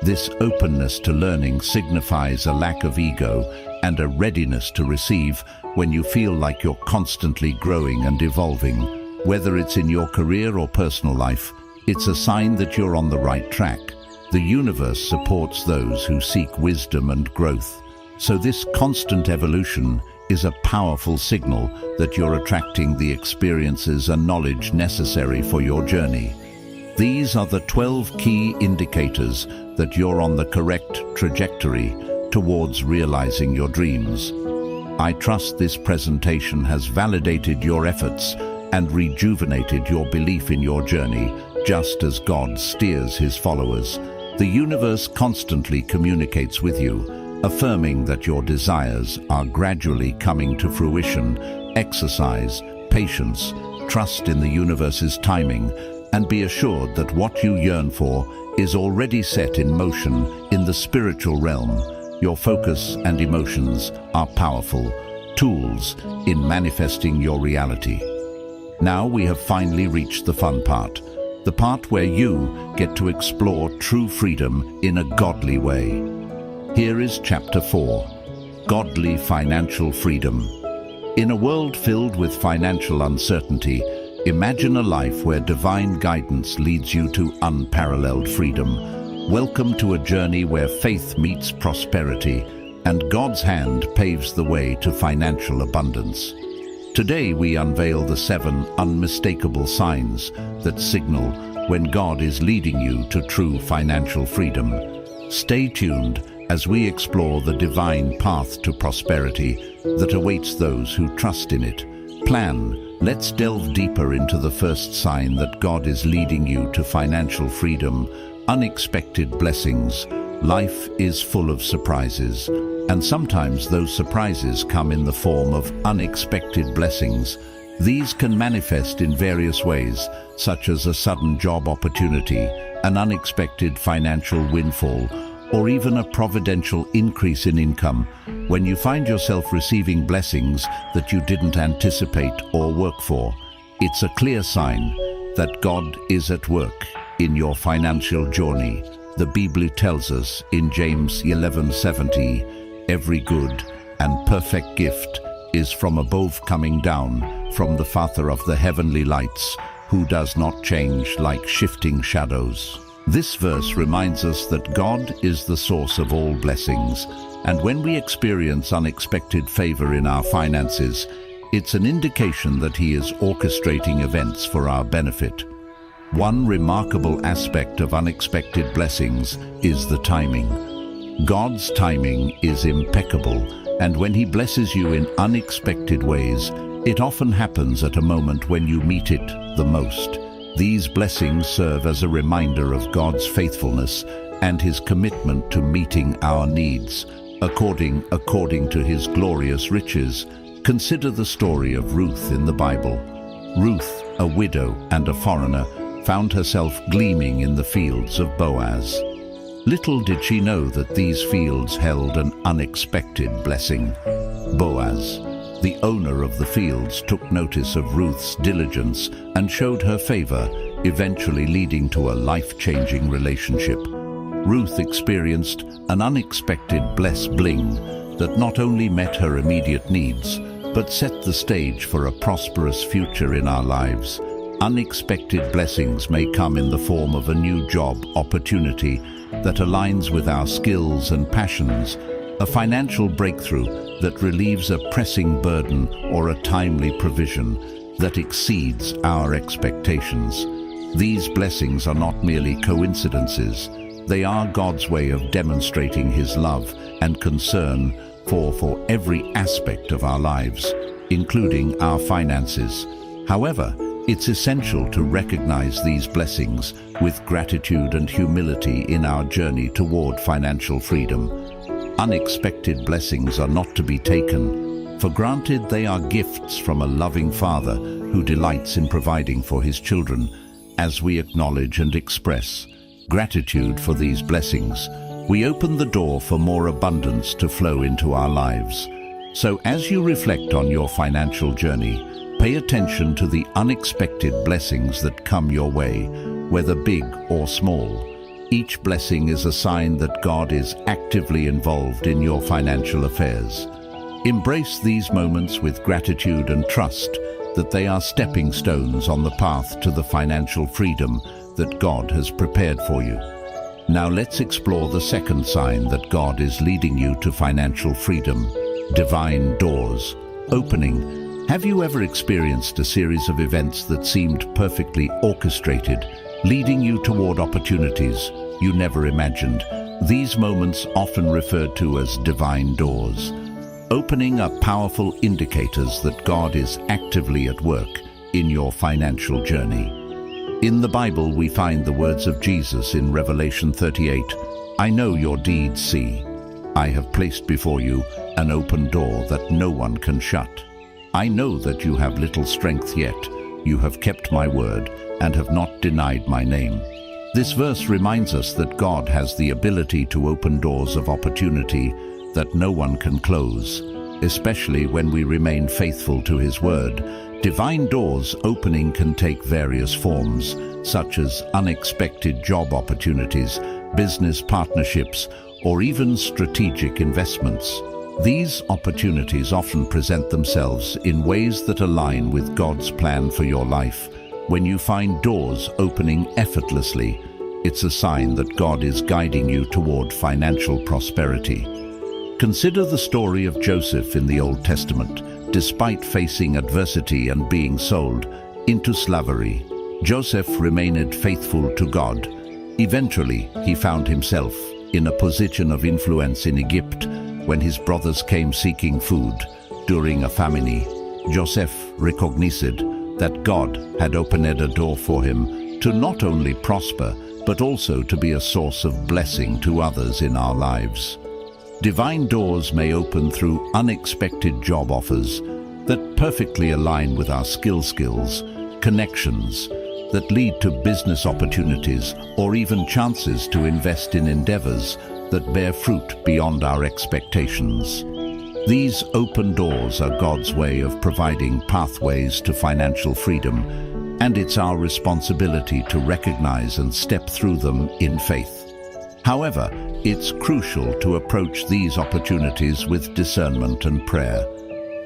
S1: This openness to learning signifies a lack of ego and a readiness to receive when you feel like you're constantly growing and evolving. Whether it's in your career or personal life, it's a sign that you're on the right track. The universe supports those who seek wisdom and growth. So this constant evolution is a powerful signal that you're attracting the experiences and knowledge necessary for your journey. These are the 12 key indicators that you're on the correct trajectory towards realizing your dreams. I trust this presentation has validated your efforts and rejuvenated your belief in your journey, just as God steers his followers. The universe constantly communicates with you, affirming that your desires are gradually coming to fruition. Exercise patience, trust in the universe's timing, and be assured that what you yearn for is already set in motion in the spiritual realm. Your focus and emotions are powerful tools in manifesting your reality. Now we have finally reached the fun part, the part where you get to explore true freedom in a godly way. Here is Chapter 4, Godly Financial Freedom. In a world filled with financial uncertainty, imagine a life where divine guidance leads you to unparalleled freedom. Welcome to a journey where faith meets prosperity and God's hand paves the way to financial abundance. Today we unveil the 7 unmistakable signs that signal when God is leading you to true financial freedom. Stay tuned as we explore the divine path to prosperity that awaits those who trust in it. Plan Let's delve deeper into the first sign that God is leading you to financial freedom: unexpected blessings. Life is full of surprises, and sometimes those surprises come in the form of unexpected blessings. These can manifest in various ways, such as a sudden job opportunity, an unexpected financial windfall, or even a providential increase in income. When you find yourself receiving blessings that you didn't anticipate or work for, it's a clear sign that God is at work in your financial journey. The Bible tells us in James 11:70, "Every good and perfect gift is from above, coming down from the Father of the heavenly lights, who does not change like shifting shadows." This verse reminds us that God is the source of all blessings, and when we experience unexpected favor in our finances, it's an indication that He is orchestrating events for our benefit. One remarkable aspect of unexpected blessings is the timing. God's timing is impeccable, and when He blesses you in unexpected ways, it often happens at a moment when you need it the most. These blessings serve as a reminder of God's faithfulness and His commitment to meeting our needs, according to His glorious riches. Consider the story of Ruth in the Bible. Ruth, a widow and a foreigner, found herself gleaming in the fields of Boaz. Little did she know that these fields held an unexpected blessing. Boaz, the owner of the fields, took notice of Ruth's diligence and showed her favor, eventually leading to a life-changing relationship. Ruth experienced an unexpected blessing that not only met her immediate needs, but set the stage for a prosperous future in our lives. Unexpected blessings may come in the form of a new job opportunity that aligns with our skills and passions, a financial breakthrough that relieves a pressing burden, or a timely provision that exceeds our expectations. These blessings are not merely coincidences. They are God's way of demonstrating His love and concern for every aspect of our lives, including our finances. However, it's essential to recognize these blessings with gratitude and humility in our journey toward financial freedom. Unexpected blessings are not to be taken for granted. They are gifts from a loving Father who delights in providing for His children. As we acknowledge and express gratitude for these blessings, we open the door for more abundance to flow into our lives. So as you reflect on your financial journey, pay attention to the unexpected blessings that come your way, whether big or small. Each blessing is a sign that God is actively involved in your financial affairs. Embrace these moments with gratitude and trust that they are stepping stones on the path to the financial freedom that God has prepared for you. Now let's explore the second sign that God is leading you to financial freedom: divine doors opening. Have you ever experienced a series of events that seemed perfectly orchestrated, leading you toward opportunities you never imagined? These moments, often referred to as divine doors, opening, are powerful indicators that God is actively at work in your financial journey. In the Bible, we find the words of Jesus in Revelation 38, "I know your deeds, see. I have placed before you an open door that no one can shut. I know that you have little strength, yet you have kept my word and have not denied my name." This verse reminds us that God has the ability to open doors of opportunity that no one can close, especially when we remain faithful to His word. Divine doors opening can take various forms, such as unexpected job opportunities, business partnerships, or even strategic investments. These opportunities often present themselves in ways that align with God's plan for your life. When you find doors opening effortlessly, it's a sign that God is guiding you toward financial prosperity. Consider the story of Joseph in the Old Testament. Despite facing adversity and being sold into slavery, Joseph remained faithful to God. Eventually, he found himself in a position of influence in Egypt when his brothers came seeking food during a famine. Joseph recognized that God had opened a door for him to not only prosper, but also to be a source of blessing to others in our lives. Divine doors may open through unexpected job offers that perfectly align with our skills, connections that lead to business opportunities, or even chances to invest in endeavors that bear fruit beyond our expectations. These open doors are God's way of providing pathways to financial freedom, and it's our responsibility to recognize and step through them in faith. However, it's crucial to approach these opportunities with discernment and prayer.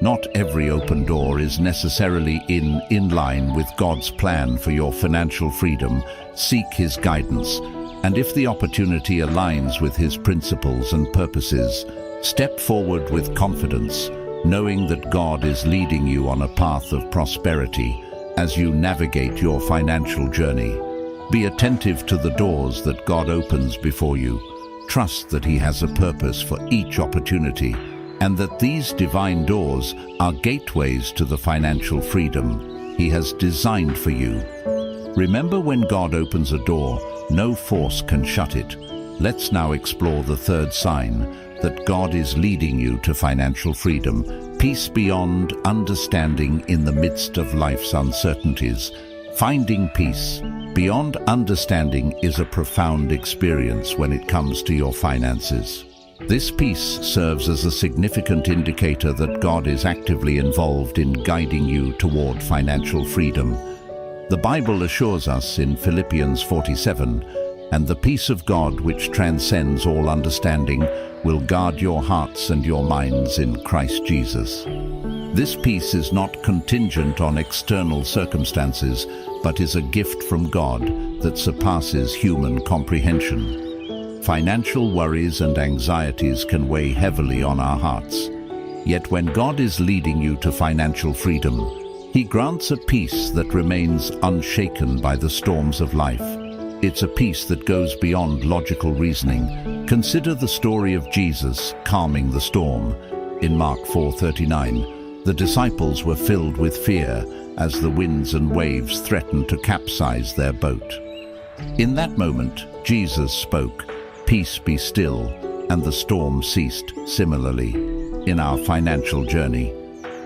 S1: Not every open door is necessarily in line with God's plan for your financial freedom. Seek His guidance, and if the opportunity aligns with His principles and purposes, step forward with confidence, knowing that God is leading you on a path of prosperity as you navigate your financial journey. Be attentive to the doors that God opens before you. Trust that He has a purpose for each opportunity, and that these divine doors are gateways to the financial freedom He has designed for you. Remember, when God opens a door, no force can shut it. Let's now explore the third sign that God is leading you to financial freedom: peace beyond understanding in the midst of life's uncertainties. Finding peace beyond understanding is a profound experience when it comes to your finances. This peace serves as a significant indicator that God is actively involved in guiding you toward financial freedom. The Bible assures us in Philippians 4:7, "And the peace of God, which transcends all understanding, will guard your hearts and your minds in Christ Jesus." This peace is not contingent on external circumstances, but is a gift from God that surpasses human comprehension. Financial worries and anxieties can weigh heavily on our hearts. Yet when God is leading you to financial freedom, He grants a peace that remains unshaken by the storms of life. It's a peace that goes beyond logical reasoning. Consider the story of Jesus calming the storm. In Mark 4:39, the disciples were filled with fear as the winds and waves threatened to capsize their boat. In that moment, Jesus spoke, "Peace, be still," and the storm ceased. Similarly, in our financial journey,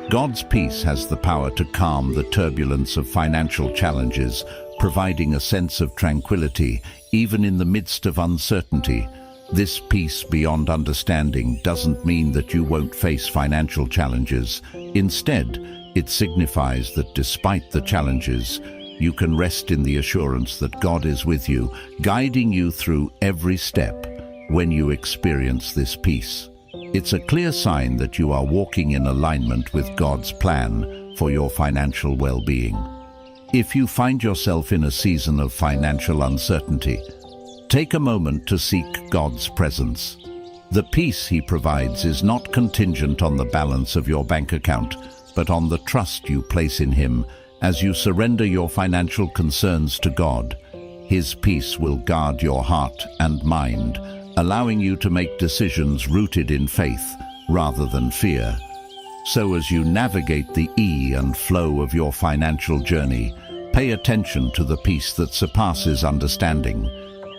S1: God's peace has the power to calm the turbulence of financial challenges, providing a sense of tranquility even in the midst of uncertainty. This peace beyond understanding doesn't mean that you won't face financial challenges. Instead, it signifies that despite the challenges, you can rest in the assurance that God is with you, guiding you through every step. When you experience this peace, it's a clear sign that you are walking in alignment with God's plan for your financial well-being. If you find yourself in a season of financial uncertainty, take a moment to seek God's presence. The peace He provides is not contingent on the balance of your bank account, but on the trust you place in Him. As you surrender your financial concerns to God, His peace will guard your heart and mind, allowing you to make decisions rooted in faith rather than fear. So as you navigate the ebb and flow of your financial journey, pay attention to the peace that surpasses understanding.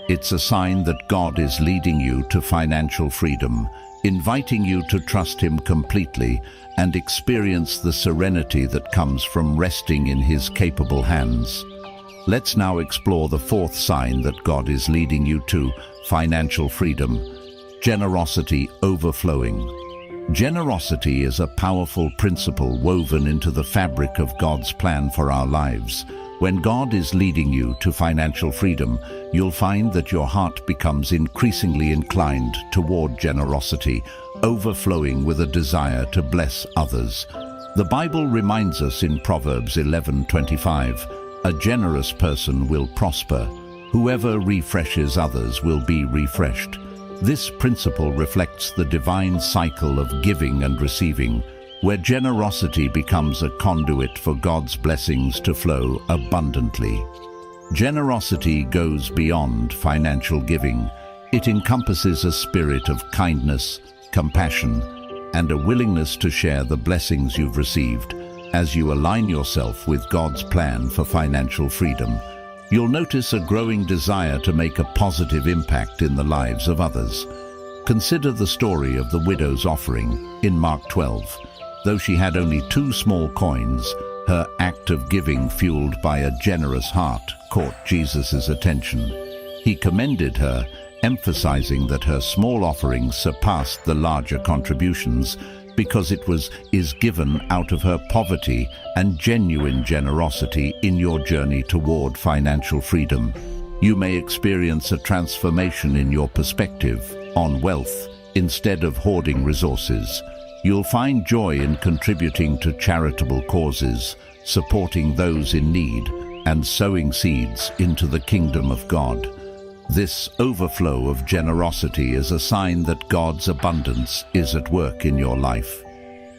S1: It's a sign that God is leading you to financial freedom, inviting you to trust Him completely and experience the serenity that comes from resting in His capable hands. Let's now explore the fourth sign that God is leading you to financial freedom: generosity overflowing. Generosity is a powerful principle woven into the fabric of God's plan for our lives. When God is leading you to financial freedom, you'll find that your heart becomes increasingly inclined toward generosity, overflowing with a desire to bless others. The Bible reminds us in Proverbs 11:25, "A generous person will prosper. Whoever refreshes others will be refreshed." This principle reflects the divine cycle of giving and receiving, where generosity becomes a conduit for God's blessings to flow abundantly. Generosity goes beyond financial giving. It encompasses a spirit of kindness, compassion, and a willingness to share the blessings you've received. As you align yourself with God's plan for financial freedom, you'll notice a growing desire to make a positive impact in the lives of others. Consider the story of the widow's offering in Mark 12. Though she had only 2 small coins, her act of giving, fueled by a generous heart, caught Jesus' attention. He commended her, emphasizing that her small offerings surpassed the larger contributions because it is given out of her poverty and genuine generosity. In your journey toward financial freedom, you may experience a transformation in your perspective on wealth. Instead of hoarding resources, you'll find joy in contributing to charitable causes, supporting those in need, and sowing seeds into the kingdom of God. This overflow of generosity is a sign that God's abundance is at work in your life.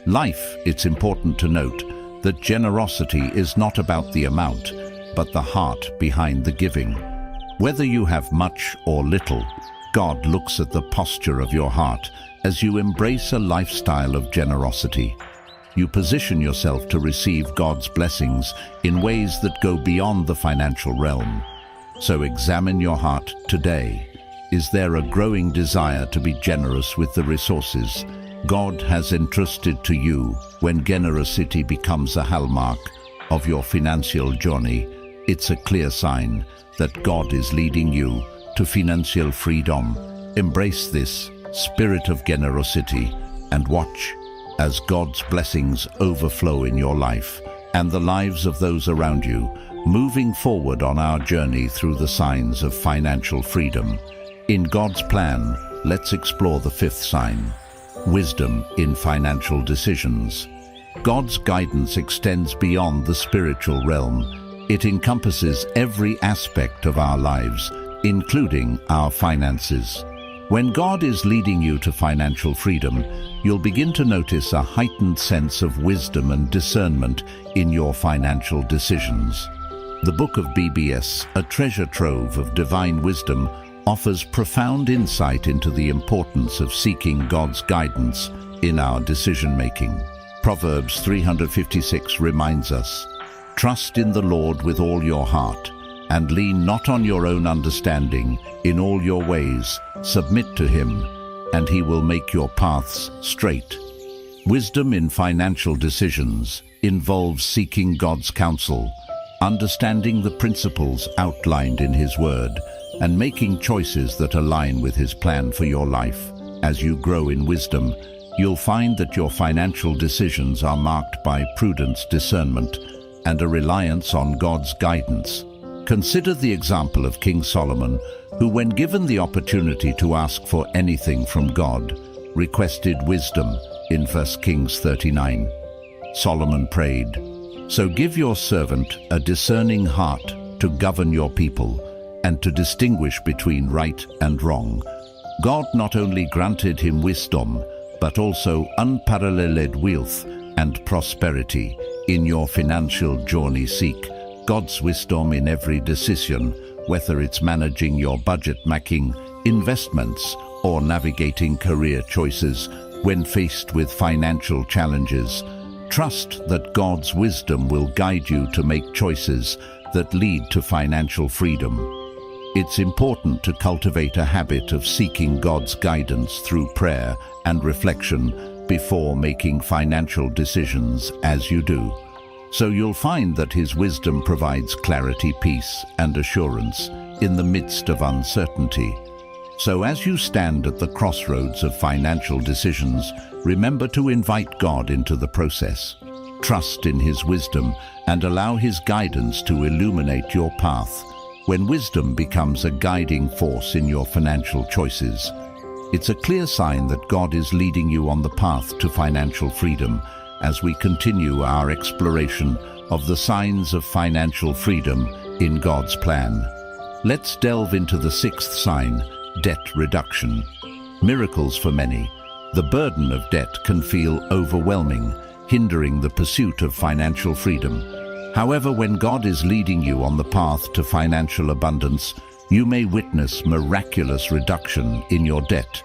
S1: It's important to note that generosity is not about the amount, but the heart behind the giving. Whether you have much or little, God looks at the posture of your heart as you embrace a lifestyle of generosity. You position yourself to receive God's blessings in ways that go beyond the financial realm. So examine your heart today. Is there a growing desire to be generous with the resources God has entrusted to you? When generosity becomes a hallmark of your financial journey, it's a clear sign that God is leading you to financial freedom. Embrace this spirit of generosity and watch as God's blessings overflow in your life and the lives of those around you. Moving forward on our journey through the signs of financial freedom. In God's plan, let's explore the 5th sign, wisdom in financial decisions. God's guidance extends beyond the spiritual realm. It encompasses every aspect of our lives, including our finances. When God is leading you to financial freedom, you'll begin to notice a heightened sense of wisdom and discernment in your financial decisions. The book of BBS, a treasure trove of divine wisdom, offers profound insight into the importance of seeking God's guidance in our decision-making. Proverbs 356 reminds us, "Trust in the Lord with all your heart, and lean not on your own understanding. In all your ways, submit to Him, and He will make your paths straight." Wisdom in financial decisions involves seeking God's counsel, understanding the principles outlined in His Word, and making choices that align with His plan for your life. As you grow in wisdom, you'll find that your financial decisions are marked by prudence, discernment, and a reliance on God's guidance. Consider the example of King Solomon, who, when given the opportunity to ask for anything from God, requested wisdom in 1 Kings 39. Solomon prayed, "So give your servant a discerning heart to govern your people and to distinguish between right and wrong." God not only granted him wisdom, but also unparalleled wealth and prosperity. In your financial journey, seek God's wisdom in every decision, whether it's managing your budget, making investments, or navigating career choices. When faced with financial challenges, trust that God's wisdom will guide you to make choices that lead to financial freedom. It's important to cultivate a habit of seeking God's guidance through prayer and reflection before making financial decisions. As you do, so you'll find that His wisdom provides clarity, peace, and assurance in the midst of uncertainty. So as you stand at the crossroads of financial decisions, remember to invite God into the process. Trust in His wisdom and allow His guidance to illuminate your path. When wisdom becomes a guiding force in your financial choices, it's a clear sign that God is leading you on the path to financial freedom. As we continue our exploration of the signs of financial freedom in God's plan, let's delve into the 6th sign, debt reduction. Miracles for many. The burden of debt can feel overwhelming, hindering the pursuit of financial freedom. However, when God is leading you on the path to financial abundance, you may witness miraculous reduction in your debt,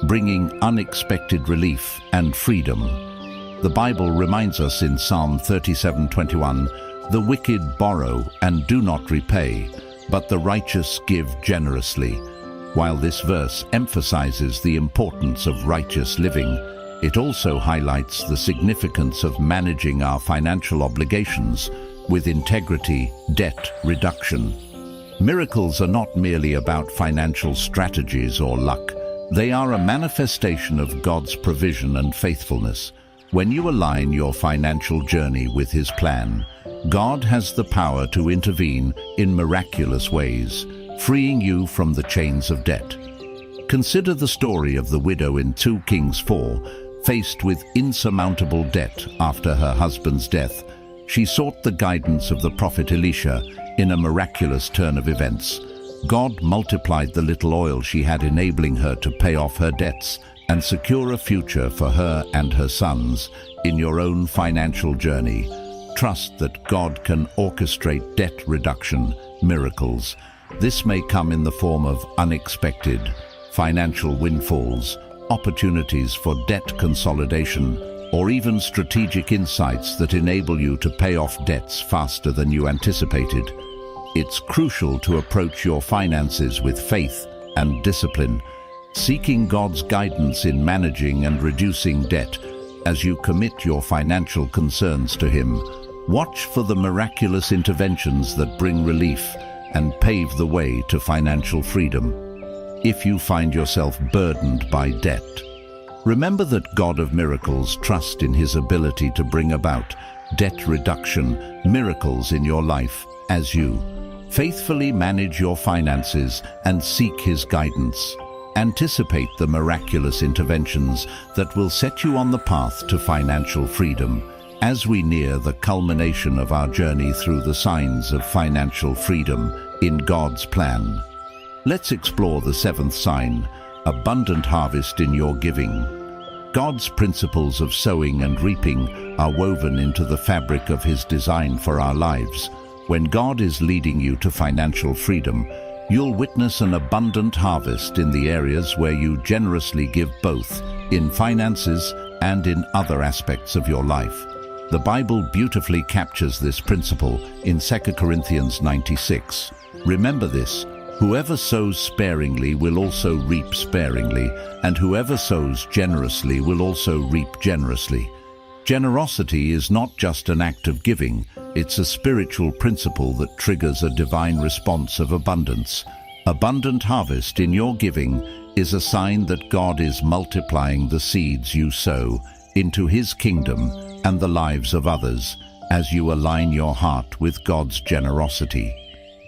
S1: bringing unexpected relief and freedom. The Bible reminds us in Psalm 37:21, "The wicked borrow and do not repay, but the righteous give generously." While this verse emphasizes the importance of righteous living, it also highlights the significance of managing our financial obligations with integrity, debt reduction. Miracles are not merely about financial strategies or luck. They are a manifestation of God's provision and faithfulness. When you align your financial journey with His plan, God has the power to intervene in miraculous ways, freeing you from the chains of debt. Consider the story of the widow in 2 Kings 4. Faced with insurmountable debt after her husband's death, she sought the guidance of the prophet Elisha. In a miraculous turn of events, God multiplied the little oil she had, enabling her to pay off her debts and secure a future for her and her sons. In your own financial journey, trust that God can orchestrate debt reduction miracles. This may come in the form of unexpected financial windfalls, opportunities for debt consolidation, or even strategic insights that enable you to pay off debts faster than you anticipated. It's crucial to approach your finances with faith and discipline, seeking God's guidance in managing and reducing debt. As you commit your financial concerns to Him, watch for the miraculous interventions that bring relief and pave the way to financial freedom. If you find yourself burdened by debt, remember that God of miracles trusts in His ability to bring about debt reduction miracles in your life as you faithfully manage your finances and seek His guidance. Anticipate the miraculous interventions that will set you on the path to financial freedom. As we near the culmination of our journey through the signs of financial freedom in God's plan, let's explore the 7th sign, abundant harvest in your giving. God's principles of sowing and reaping are woven into the fabric of His design for our lives. When God is leading you to financial freedom, you'll witness an abundant harvest in the areas where you generously give, both in finances and in other aspects of your life. The Bible beautifully captures this principle in 2 Corinthians 9:6. Remember this: whoever sows sparingly will also reap sparingly, and whoever sows generously will also reap generously. Generosity is not just an act of giving, it's a spiritual principle that triggers a divine response of abundance. Abundant harvest in your giving is a sign that God is multiplying the seeds you sow into His kingdom and the lives of others. As you align your heart with God's generosity,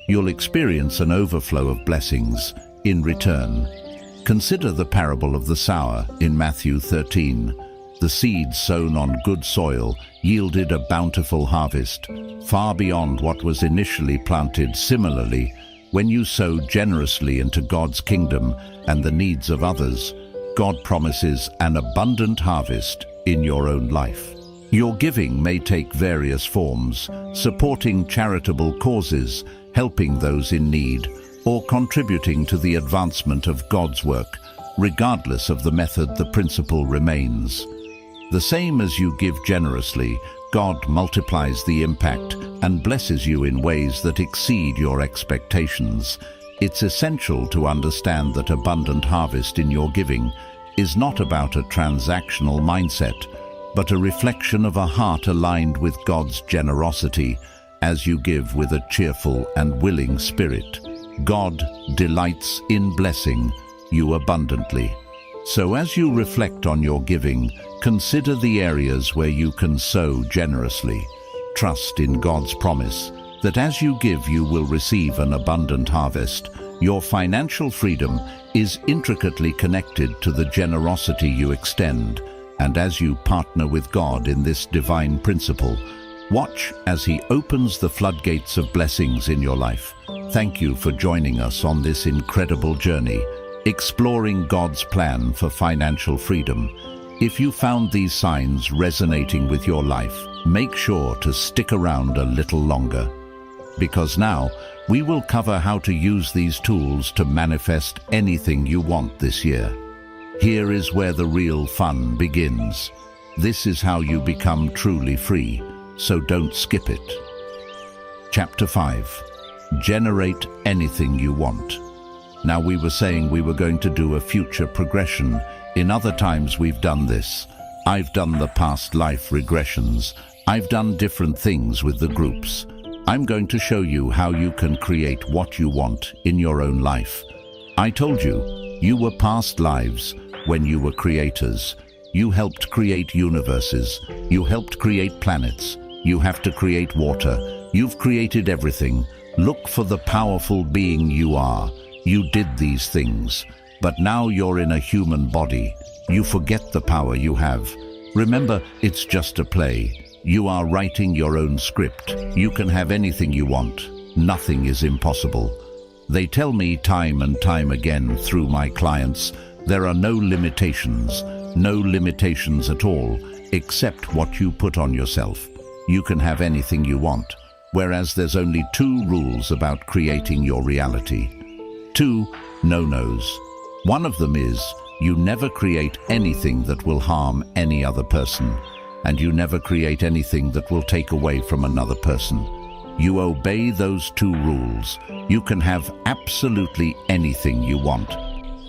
S1: you'll experience an overflow of blessings in return. Consider the parable of the sower in Matthew 13. The seeds sown on good soil yielded a bountiful harvest, far beyond what was initially planted. Similarly, when you sow generously into God's kingdom and the needs of others, God promises an abundant harvest in your own life. Your giving may take various forms: supporting charitable causes, helping those in need, or contributing to the advancement of God's work. Regardless of the method, the principle remains the same. As you give generously, God multiplies the impact and blesses you in ways that exceed your expectations. It's essential to understand that abundant harvest in your giving is not about a transactional mindset, but a reflection of a heart aligned with God's generosity. As you give with a cheerful and willing spirit, God delights in blessing you abundantly. So as you reflect on your giving, consider the areas where you can sow generously. Trust in God's promise that as you give, you will receive an abundant harvest. Your financial freedom is intricately connected to the generosity you extend, and as you partner with God in this divine principle, watch as He opens the floodgates of blessings in your life. Thank you for joining us on this incredible journey, exploring God's plan for financial freedom. If you found these signs resonating with your life, make sure to stick around a little longer, because now we will cover how to use these tools to manifest anything you want this year. Here is where the real fun begins. This is how you become truly free, so don't skip it. Chapter 5. Generate anything you want. Now, we were saying we were going to do a future progression. In other times we've done this. I've done the past life regressions. I've done different things with the groups. I'm going to show you how you can create what you want in your own life. I told you, you were past lives when you were creators. You helped create universes. You helped create planets. You have to create water. You've created everything. Look for the powerful being you are. You did these things, but now you're in a human body. You forget the power you have. Remember, it's just a play. You are writing your own script. You can have anything you want. Nothing is impossible. They tell me time and time again through my clients, there are no limitations at all, except what you put on yourself. You can have anything you want, whereas there's only 2 rules about creating your reality. 2 no-nos. One of them is, you never create anything that will harm any other person, and you never create anything that will take away from another person. You obey those 2 rules, you can have absolutely anything you want.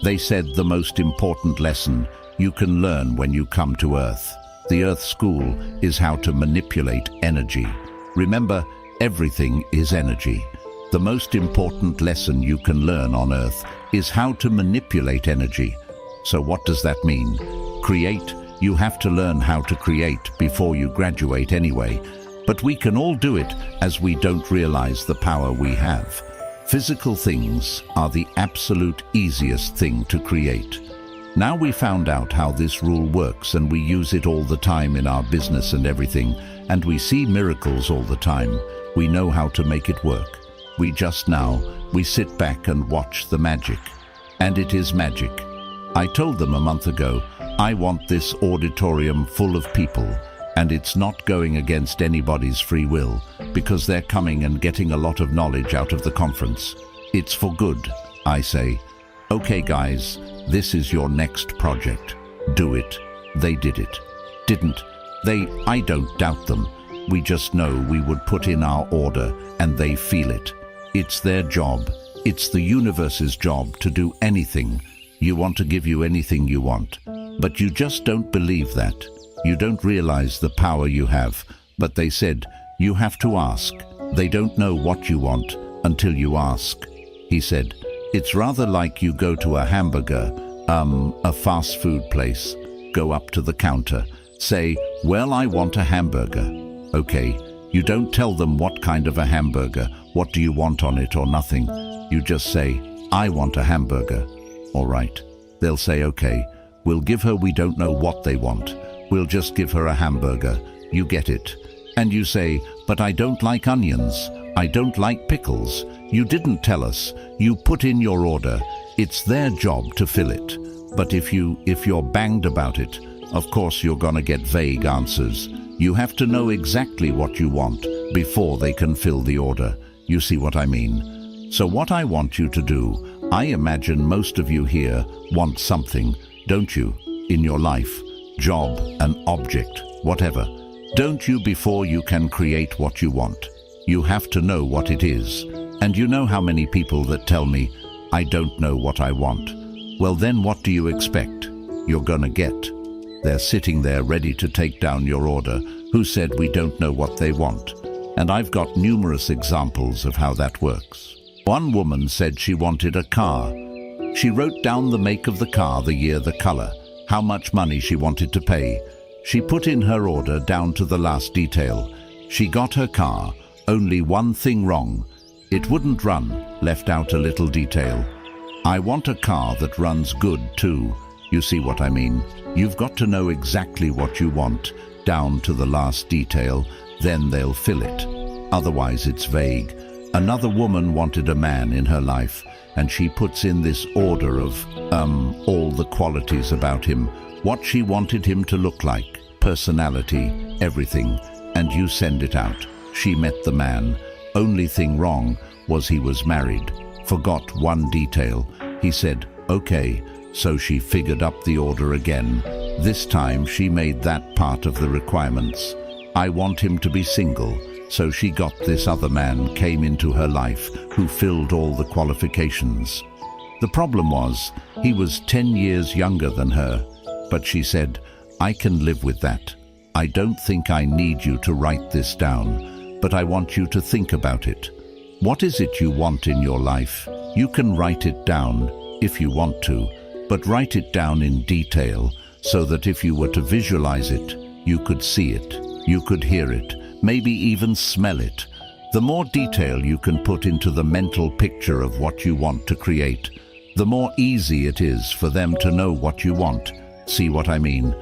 S1: They said the most important lesson you can learn when you come to Earth. The Earth School is how to manipulate energy. Remember, everything is energy. The most important lesson you can learn on Earth is how to manipulate energy. So what does that mean? Create. You have to learn how to create before you graduate anyway. But we can all do it as we don't realize the power we have. Physical things are the absolute easiest thing to create. Now we found out how this rule works, and we use it all the time in our business and everything, and we see miracles all the time. We know how to make it work. We sit back and watch the magic. And it is magic. I told them a month ago, I want this auditorium full of people, and it's not going against anybody's free will, because they're coming and getting a lot of knowledge out of the conference. It's for good. I say, okay guys, this is your next project. Do it. They did it. Didn't they? I don't doubt them. We just know we would put in our order, and they feel it. It's their job. It's the universe's job to do anything. You want to give you anything you want. But you just don't believe that. You don't realize the power you have. But they said, you have to ask. They don't know what you want until you ask. He said, it's rather like you go to a hamburger, a fast food place. Go up to the counter. Say, well, I want a hamburger. Okay, you don't tell them what kind of a hamburger, what do you want on it or nothing. You just say, I want a hamburger. All right. They'll say, okay, we'll give her, we don't know what they want. We'll just give her a hamburger. You get it. And you say, but I don't like onions. I don't like pickles. You didn't tell us. You put in your order. It's their job to fill it. But if you're banged about it, of course you're gonna get vague answers. You have to know exactly what you want before they can fill the order. You see what I mean? So what I want you to do, I imagine most of you here want something, don't you, in your life? Job, an object, whatever. Don't you before you can create what you want? You have to know what it is. And you know how many people that tell me, I don't know what I want. Well then what do you expect? You're gonna get. They're sitting there ready to take down your order. Who said we don't know what they want? And I've got numerous examples of how that works. One woman said she wanted a car. She wrote down the make of the car, the year, the color, how much money she wanted to pay. She put in her order down to the last detail. She got her car, only one thing wrong. It wouldn't run, left out a little detail. I want a car that runs good too. You see what I mean? You've got to know exactly what you want, down to the last detail, then they'll fill it. Otherwise it's vague. Another woman wanted a man in her life, and she puts in this order of, all the qualities about him, what she wanted him to look like, personality, everything, and you send it out. She met the man. Only thing wrong was he was married. Forgot one detail. He said, okay, so she figured up the order again. This time she made that part of the requirements. I want him to be single, so she got this other man came into her life who filled all the qualifications. The problem was, he was 10 years younger than her, but she said, I can live with that. I don't think I need you to write this down, but I want you to think about it. What is it you want in your life? You can write it down if you want to, but write it down in detail so that if you were to visualize it, you could see it, you could hear it, maybe even smell it. The more detail you can put into the mental picture of what you want to create, the more easy it is for them to know what you want. See what I mean?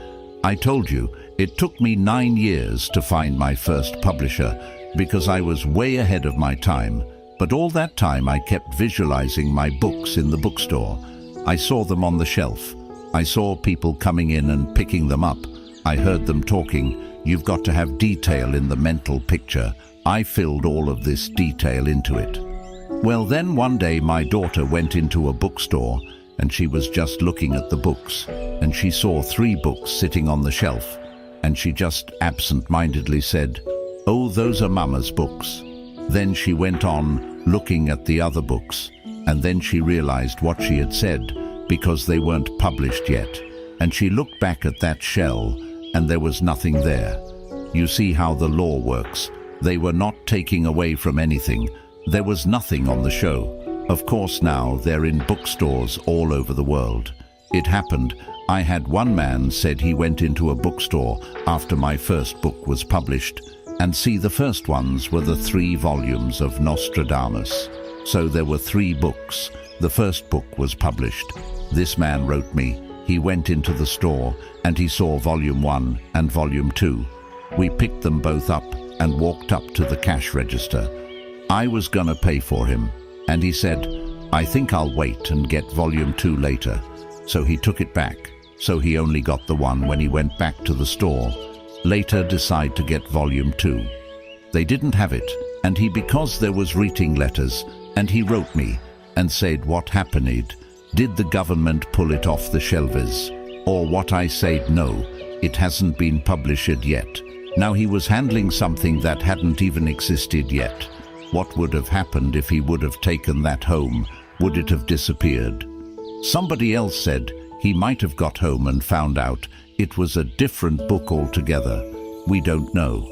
S1: I told you, it took me 9 years to find my first publisher because I was way ahead of my time. But all that time I kept visualizing my books in the bookstore. I saw them on the shelf. I saw people coming in and picking them up. I heard them talking. You've got to have detail in the mental picture. I filled all of this detail into it. Well, then one day my daughter went into a bookstore and she was just looking at the books and she saw 3 books sitting on the shelf and she just absent-mindedly said, "Oh, those are Mama's books." Then she went on looking at the other books and then she realized what she had said because they weren't published yet. And she looked back at that shell and there was nothing there. You see how the law works. They were not taking away from anything. There was nothing on the show. Of course now they're in bookstores all over the world. It happened. I had one man said he went into a bookstore after my first book was published, and see, the first ones were the 3 volumes of Nostradamus. So there were 3 books. The first book was published. This man wrote me. He went into the store and he saw volume 1 and volume 2. We picked them both up and walked up to the cash register. I was gonna pay for him, and he said, "I think I'll wait and get volume 2 later." So he took it back. So he only got the one when he went back to the store. Later decide to get volume 2. They didn't have it, and he, because there was reading letters, and he wrote me and said what happened. Did the government pull it off the shelves? Or what I said, no, it hasn't been published yet. Now he was handling something that hadn't even existed yet. What would have happened if he would have taken that home? Would it have disappeared? Somebody else said he might have got home and found out it was a different book altogether. We don't know.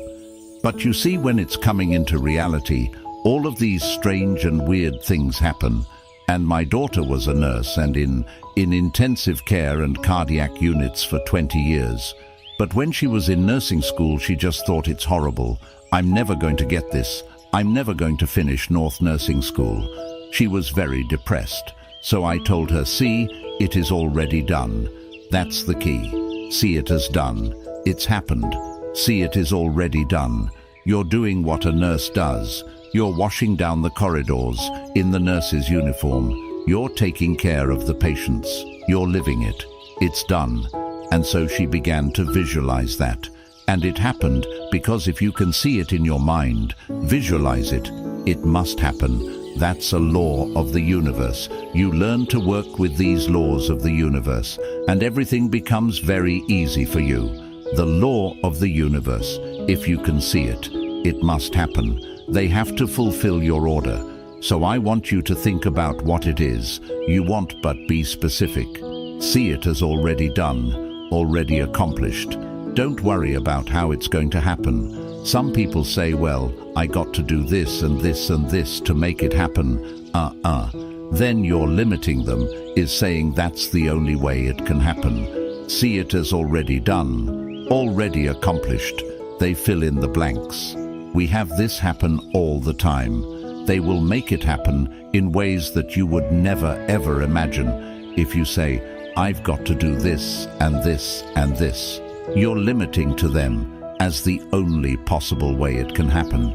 S1: But you see, when it's coming into reality, all of these strange and weird things happen. And my daughter was a nurse and in intensive care and cardiac units for 20 years. But when she was in nursing school, she just thought, it's horrible. I'm never going to get this. I'm never going to finish North Nursing School. She was very depressed. So I told her, see, it is already done. That's the key. See it as done. It's happened. See it is already done. You're doing what a nurse does. You're washing down the corridors in the nurse's uniform. You're taking care of the patients. You're living it. It's done. And so she began to visualize that. And it happened because if you can see it in your mind, visualize it, it must happen. That's a law of the universe. You learn to work with these laws of the universe, and everything becomes very easy for you. The law of the universe, if you can see it, it must happen. They have to fulfill your order. So I want you to think about what it is you want, but be specific. See it as already done, already accomplished. Don't worry about how it's going to happen. Some people say, well, I got to do this and this and this to make it happen. Then you're limiting them, is saying that's the only way it can happen. See it as already done, already accomplished. They fill in the blanks. We have this happen all the time. They will make it happen in ways that you would never ever imagine. If you say, I've got to do this and this and this, you're limiting to them as the only possible way it can happen.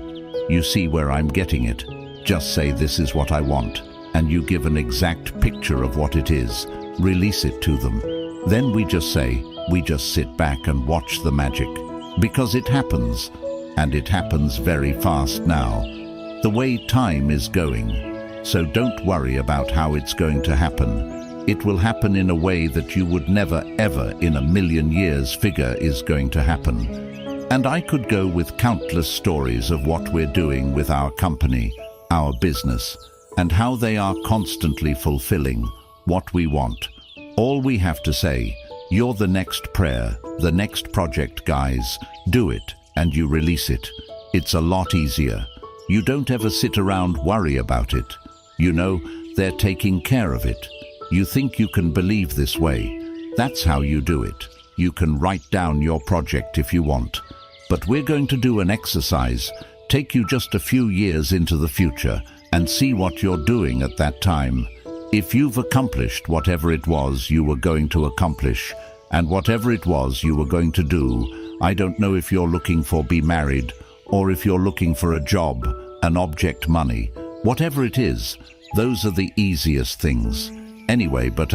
S1: You see where I'm getting it? Just say, this is what I want, and you give an exact picture of what it is. Release it to them. Then we just say, we just sit back and watch the magic. Because it happens, and it happens very fast now, the way time is going. So don't worry about how it's going to happen. It will happen in a way that you would never ever in a million years figure is going to happen. And I could go with countless stories of what we're doing with our company, our business, and how they are constantly fulfilling what we want. All we have to say, you're the next prayer, the next project, guys. Do it, and you release it. It's a lot easier. You don't ever sit around worry about it. You know, they're taking care of it. You think you can believe this way. That's how you do it. You can write down your project if you want. But we're going to do an exercise, take you just a few years into the future, and see what you're doing at that time. If you've accomplished whatever it was you were going to accomplish, and whatever it was you were going to do, I don't know if you're looking for be married, or if you're looking for a job, an object, money, whatever it is, those are the easiest things. Anyway, but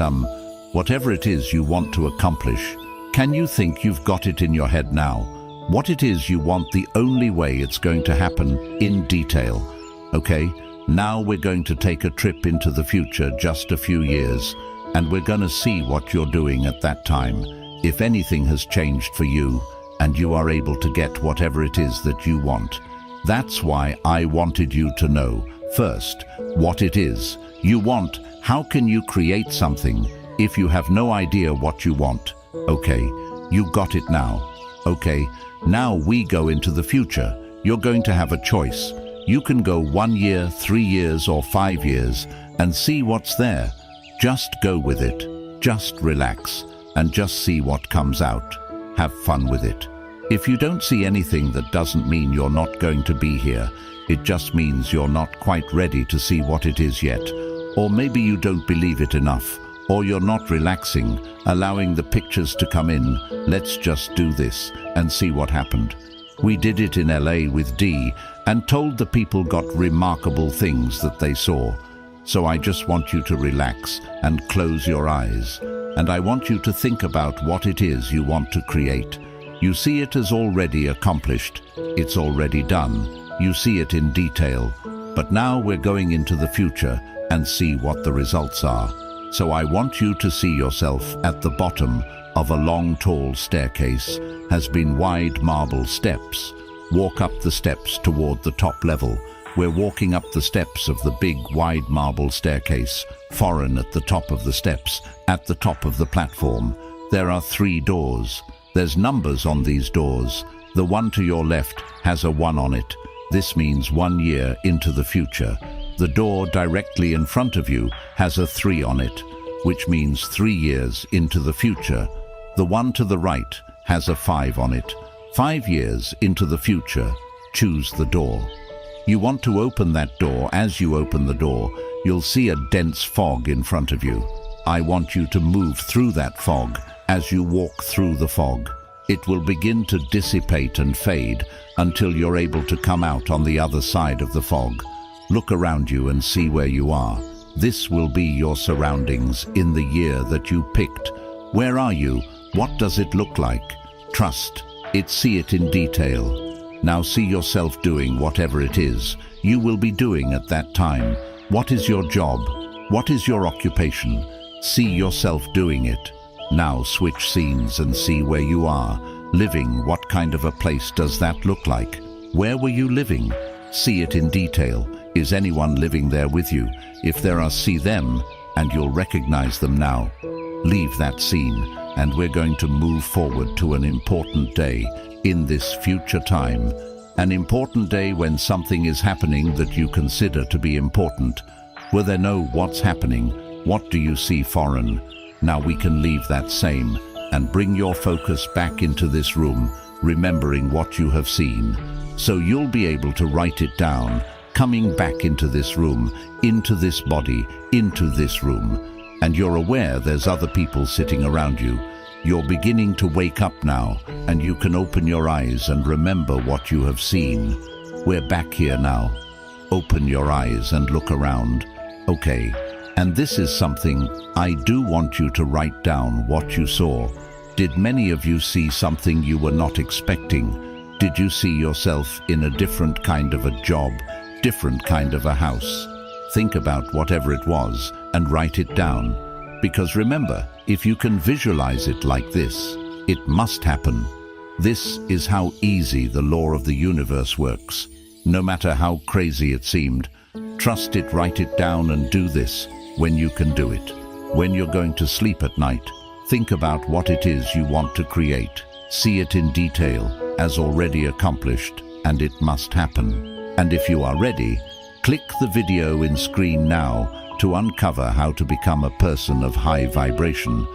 S1: whatever it is you want to accomplish, can you think you've got it in your head now? What it is you want, the only way it's going to happen in detail. Okay, now we're going to take a trip into the future just a few years, and we're going to see what you're doing at that time. If anything has changed for you, and you are able to get whatever it is that you want. That's why I wanted you to know, first, what it is you want. How can you create something if you have no idea what you want? Okay, you got it now. Okay, now we go into the future. You're going to have a choice. You can go 1 year, 3 years, or 5 years and see what's there. Just go with it. Just relax and just see what comes out. Have fun with it. If you don't see anything, that doesn't mean you're not going to be here. It just means you're not quite ready to see what it is yet. Or maybe you don't believe it enough. Or you're not relaxing, allowing the pictures to come in. Let's just do this and see what happened. We did it in LA with D and told the people got remarkable things that they saw. So I just want you to relax and close your eyes. And I want you to think about what it is you want to create. You see it as already accomplished. It's already done. You see it in detail. But now we're going into the future and see what the results are. So I want you to see yourself at the bottom of a long, tall staircase, has been wide marble steps. Walk up the steps toward the top level. We're walking up the steps of the big, wide marble staircase, foreign at the top of the steps, at the top of the platform. There are 3 doors. There's numbers on these doors. The one to your left has a 1 on it. This means 1 year into the future. The door directly in front of you has a 3 on it, which means 3 years into the future. The one to the right has a 5 on it. 5 years into the future. Choose the door. You want to open that door. As you open the door, you'll see a dense fog in front of you. I want you to move through that fog. As you walk through the fog, it will begin to dissipate and fade until you're able to come out on the other side of the fog. Look around you and see where you are. This will be your surroundings in the year that you picked. Where are you? What does it look like? Trust it, see it in detail. Now see yourself doing whatever it is you will be doing at that time. What is your job? What is your occupation? See yourself doing it. Now switch scenes and see where you are. Living, what kind of a place does that look like? Where were you living? See it in detail. Is anyone living there with you? If there are, see them, and you'll recognize them now. Leave that scene, and we're going to move forward to an important day in this future time. An important day when something is happening that you consider to be important. Will they know what's happening? What do you see foreign? Now we can leave that same and bring your focus back into this room, remembering what you have seen. So you'll be able to write it down, coming back into this room, into this body, into this room. And you're aware there's other people sitting around you. You're beginning to wake up now, and you can open your eyes and remember what you have seen. We're back here now. Open your eyes and look around. Okay, and this is something I do want you to write down what you saw. Did many of you see something you were not expecting? Did you see yourself in a different kind of a job, different kind of a house? Think about whatever it was and write it down. Because remember, if you can visualize it like this, it must happen. This is how easy the law of the universe works. No matter how crazy it seemed, trust it, write it down, and do this when you can do it. When you're going to sleep at night, think about what it is you want to create. See it in detail as already accomplished, and it must happen. And if you are ready, click the video in screen now to uncover how to become a person of high vibration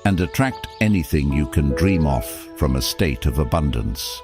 S1: and attract anything you can dream of from a state of abundance.